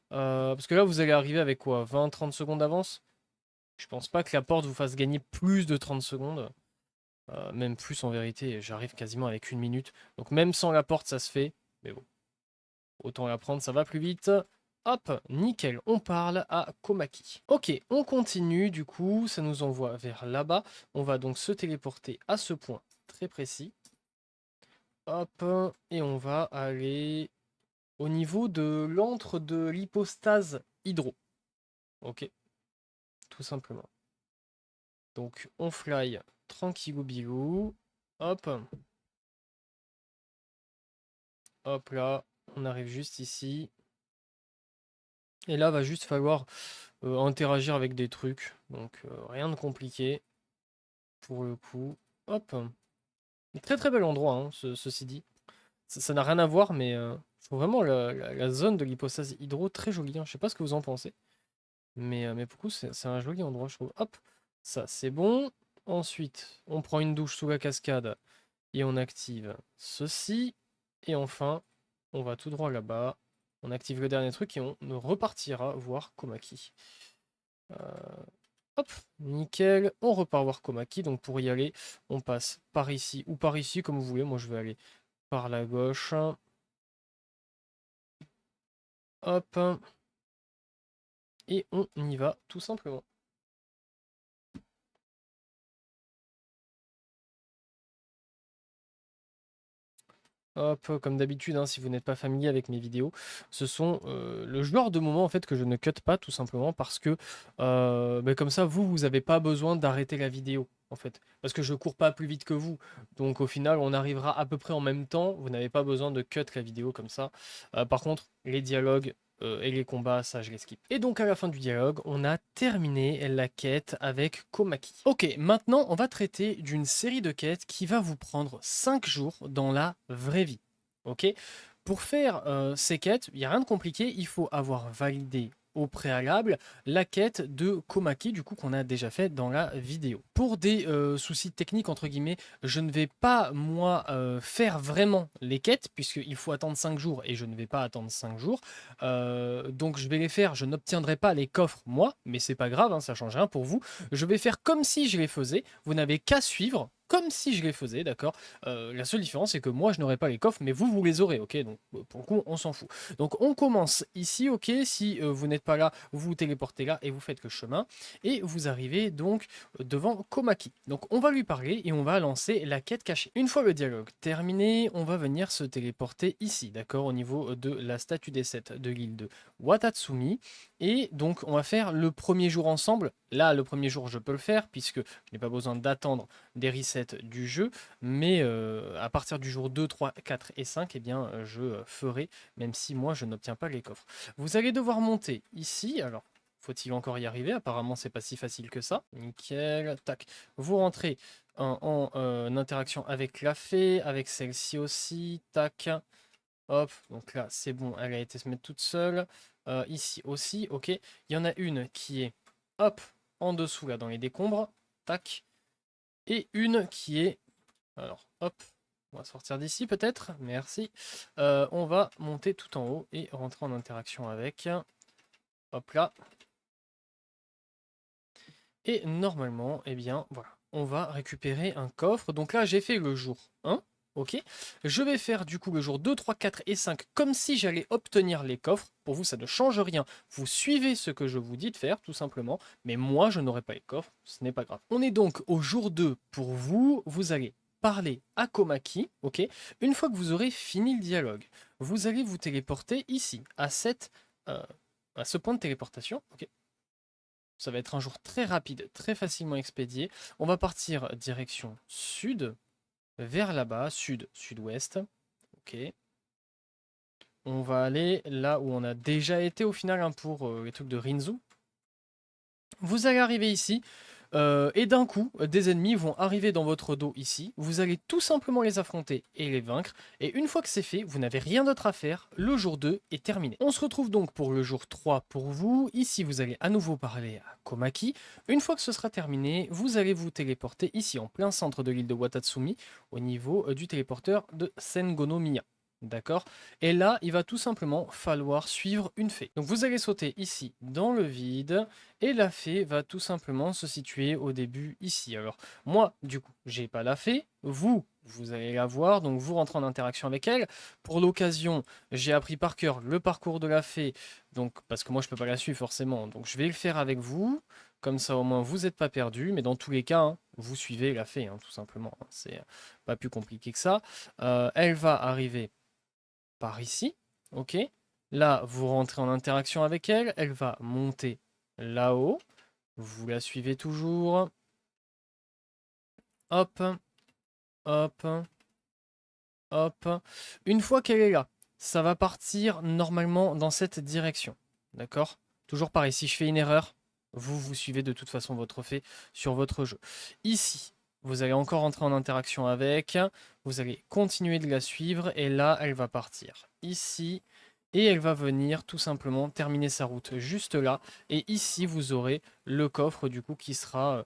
Speaker 1: Parce que là, vous allez arriver avec quoi? 20-30 secondes d'avance? Je pense pas que la porte vous fasse gagner plus de 30 secondes. Même plus en vérité, j'arrive quasiment avec 1 minute. Donc même sans la porte, ça se fait. Mais bon, autant la prendre, ça va plus vite. Hop, nickel, on parle à Komaki. Ok, on continue, du coup, ça nous envoie vers là-bas. On va donc se téléporter à ce point très précis. Hop, et on va aller au niveau de l'antre de l'hypostase hydro. Ok, tout simplement. Donc on fly tranquillou bilou. Hop. Hop là, on arrive juste ici. Et là, va juste falloir interagir avec des trucs. Donc rien de compliqué pour le coup. Hop. Très très bel endroit, hein, ceci dit. Ça n'a rien à voir, mais je trouve vraiment la zone de l'hypostase hydro très jolie, hein. Je sais pas ce que vous en pensez. Mais pour le coup, c'est un joli endroit, je trouve. Hop, ça c'est bon. Ensuite, on prend une douche sous la cascade et on active ceci. Et enfin, on va tout droit là-bas. On active le dernier truc et on repartira voir Komaki. Euh, hop, nickel. On repart voir Komaki. Donc pour y aller, on passe par ici ou par ici, comme vous voulez. Moi, je vais aller par la gauche. Hop. Et on y va tout simplement. Hop, comme d'habitude, hein, si vous n'êtes pas familier avec mes vidéos, ce sont le genre de moments en fait que je ne cut pas tout simplement parce que comme ça vous n'avez pas besoin d'arrêter la vidéo en fait parce que je cours pas plus vite que vous, donc au final on arrivera à peu près en même temps. Vous n'avez pas besoin de cut la vidéo comme ça. Par contre les dialogues et les combats, ça je les skip. Et donc à la fin du dialogue, on a terminé la quête avec Komaki. Ok, maintenant on va traiter d'une série de quêtes qui va vous prendre 5 jours dans la vraie vie. Ok, pour faire ces quêtes, il n'y a rien de compliqué, il faut avoir validé au préalable la quête de Komaki, du coup qu'on a déjà fait dans la vidéo. Pour des soucis techniques entre guillemets, je ne vais pas moi faire vraiment les quêtes puisqu'il faut attendre 5 jours et je ne vais pas attendre 5 jours. Donc je vais les faire, je n'obtiendrai pas les coffres moi, mais c'est pas grave, hein, ça change rien pour vous. Je vais faire comme si je les faisais, vous n'avez qu'à suivre comme si je les faisais, d'accord. La seule différence, c'est que moi, je n'aurai pas les coffres, mais vous les aurez, ok. Donc, pour le coup, on s'en fout. Donc, on commence ici, ok. Si vous n'êtes pas là, vous vous téléportez là et vous faites le chemin. Et vous arrivez donc devant Komaki. Donc, on va lui parler et on va lancer la quête cachée. Une fois le dialogue terminé, on va venir se téléporter ici, d'accord, au niveau de la statue des 7 de l'île de Watatsumi. Et donc, on va faire le premier jour ensemble. Là, le premier jour, je peux le faire puisque je n'ai pas besoin d'attendre des resets du jeu, mais à partir du jour 2, 3, 4 et 5, eh bien, je ferai, même si moi je n'obtiens pas les coffres. Vous allez devoir monter ici, alors faut-il encore y arriver? Apparemment c'est pas si facile que ça. Nickel, tac. Vous rentrez en interaction avec la fée, avec celle-ci aussi, tac. Hop, donc là c'est bon, elle a été se mettre toute seule. Ici aussi, ok. Il y en a une qui est, hop, en dessous là dans les décombres, tac. Et une qui est... Alors, hop, on va sortir d'ici peut-être. Merci. On va monter tout en haut et rentrer en interaction avec. Hop là. Et normalement, eh bien, voilà. On va récupérer un coffre. Donc là, j'ai fait le jour 1. Ok. Je vais faire du coup le jour 2, 3, 4 et 5 comme si j'allais obtenir les coffres. Pour vous, ça ne change rien. Vous suivez ce que je vous dis de faire, tout simplement. Mais moi, je n'aurai pas les coffres. Ce n'est pas grave. On est donc au jour 2 pour vous. Vous allez parler à Komaki. Ok. Une fois que vous aurez fini le dialogue, vous allez vous téléporter ici, euh, à ce point de téléportation. Ok. Ça va être un jour très rapide, très facilement expédié. On va partir direction sud, vers là-bas, sud, sud-ouest. Ok. On va aller là où on a déjà été au final, hein, pour les trucs de Rinzu. Vous allez arriver ici. Et d'un coup, des ennemis vont arriver dans votre dos ici. Vous allez tout simplement les affronter et les vaincre. Et une fois que c'est fait, vous n'avez rien d'autre à faire. Le jour 2 est terminé. On se retrouve donc pour le jour 3 pour vous. Ici, vous allez à nouveau parler à Komaki. Une fois que ce sera terminé, vous allez vous téléporter ici en plein centre de l'île de Watatsumi au niveau du téléporteur de Sengonomiya. D'accord? Et là, il va tout simplement falloir suivre une fée. Donc vous allez sauter ici dans le vide et la fée va tout simplement se situer au début ici. Alors moi, du coup, j'ai pas la fée. Vous allez la voir, donc vous rentrez en interaction avec elle. Pour l'occasion, j'ai appris par cœur le parcours de la fée, donc parce que moi je peux pas la suivre forcément. Donc je vais le faire avec vous. Comme ça, au moins, vous n'êtes pas perdu. Mais dans tous les cas, hein, vous suivez la fée, hein, tout simplement. C'est pas plus compliqué que ça. Elle va arriver par ici, ok. Là, vous rentrez en interaction avec elle, elle va monter là-haut, vous la suivez toujours, hop, hop, hop. Une fois qu'elle est là, ça va partir normalement dans cette direction, d'accord? Toujours pareil, si je fais une erreur, vous suivez de toute façon votre fée sur votre jeu. Ici, vous allez encore entrer en interaction avec, vous allez continuer de la suivre, et là, elle va partir ici, et elle va venir tout simplement terminer sa route juste là, et ici, vous aurez le coffre du coup qui sera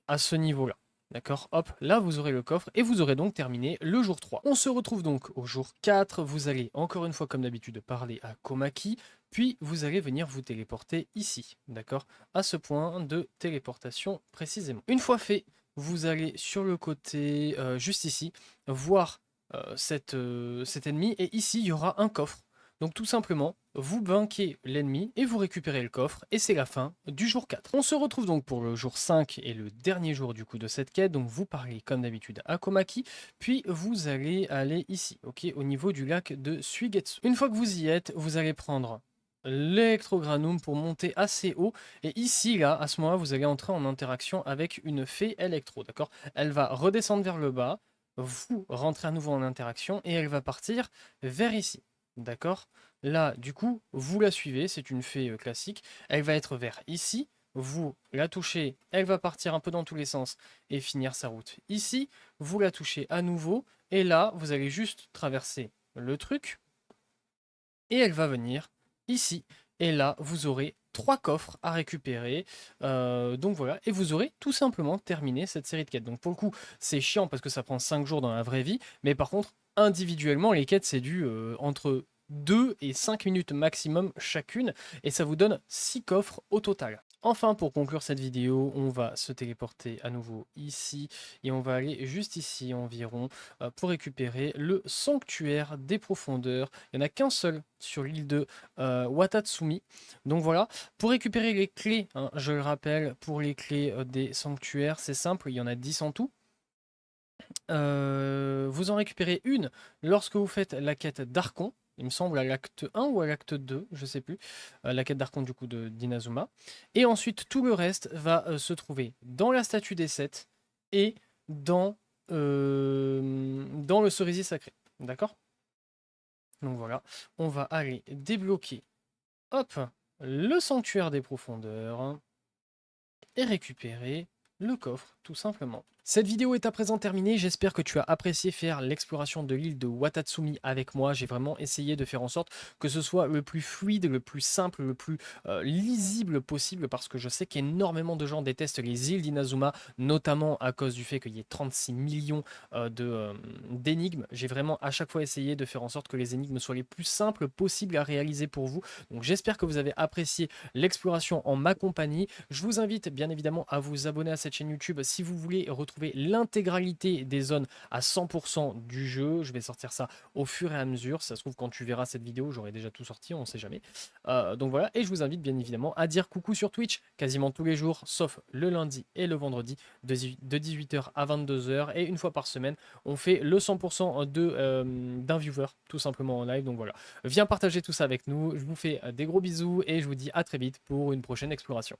Speaker 1: à ce niveau-là. D'accord? Hop, là vous aurez le coffre et vous aurez donc terminé le jour 3. On se retrouve donc au jour 4. Vous allez encore une fois comme d'habitude parler à Komaki, puis vous allez venir vous téléporter ici. D'accord? À ce point de téléportation précisément. Une fois fait, vous allez sur le côté juste ici voir cet ennemi et ici il y aura un coffre. Donc tout simplement, vous vainquez l'ennemi et vous récupérez le coffre et c'est la fin du jour 4. On se retrouve donc pour le jour 5 et le dernier jour du coup de cette quête. Donc vous parlez comme d'habitude à Komaki, puis vous allez aller ici, ok, au niveau du lac de Suigetsu. Une fois que vous y êtes, vous allez prendre l'électrogranum pour monter assez haut et ici là à ce moment-là vous allez entrer en interaction avec une fée électro, d'accord? Elle va redescendre vers le bas, vous rentrez à nouveau en interaction et elle va partir vers ici. D'accord? Là, du coup, vous la suivez, c'est une fée classique. Elle va être vers ici. Vous la touchez, elle va partir un peu dans tous les sens et finir sa route ici. Vous la touchez à nouveau. Et là, vous allez juste traverser le truc. Et elle va venir ici. Et là, vous aurez 3 coffres à récupérer. Donc voilà, et vous aurez tout simplement terminé cette série de quêtes. Donc pour le coup, c'est chiant parce que ça prend 5 jours dans la vraie vie. Mais par contre, individuellement, les quêtes, c'est du entre 2 et 5 minutes maximum chacune. Et ça vous donne 6 coffres au total. Enfin, pour conclure cette vidéo, on va se téléporter à nouveau ici. Et on va aller juste ici environ pour récupérer le sanctuaire des profondeurs. Il n'y en a qu'un seul sur l'île de Watatsumi. Donc voilà, pour récupérer les clés, hein, je le rappelle, pour les clés des sanctuaires, c'est simple, il y en a 10 en tout. Vous en récupérez une lorsque vous faites la quête d'Archon. Il me semble à l'acte 1 ou à l'acte 2, je sais plus. La quête d'Archon du coup d'Inazuma. Et ensuite, tout le reste va se trouver dans la statue des 7 et dans le cerisier sacré. D'accord? Donc voilà, on va aller débloquer, hop, le sanctuaire des profondeurs et récupérer le coffre, tout simplement. Cette vidéo est à présent terminée, j'espère que tu as apprécié faire l'exploration de l'île de Watatsumi avec moi. J'ai vraiment essayé de faire en sorte que ce soit le plus fluide, le plus simple, le plus lisible possible, parce que je sais qu'énormément de gens détestent les îles d'Inazuma, notamment à cause du fait qu'il y ait 36 millions d'énigmes. J'ai vraiment à chaque fois essayé de faire en sorte que les énigmes soient les plus simples possibles à réaliser pour vous. Donc j'espère que vous avez apprécié l'exploration en ma compagnie. Je vous invite bien évidemment à vous abonner à cette chaîne YouTube si vous voulez retrouver l'intégralité des zones à 100% du jeu. Je vais sortir ça au fur et à mesure. Ça se trouve, quand tu verras cette vidéo, j'aurai déjà tout sorti, on ne sait jamais. Donc voilà, et je vous invite bien évidemment à dire coucou sur Twitch quasiment tous les jours, sauf le lundi et le vendredi de 18h à 22h. Et une fois par semaine, on fait le 100% d'un viewer, tout simplement en live. Donc voilà, viens partager tout ça avec nous. Je vous fais des gros bisous et je vous dis à très vite pour une prochaine exploration.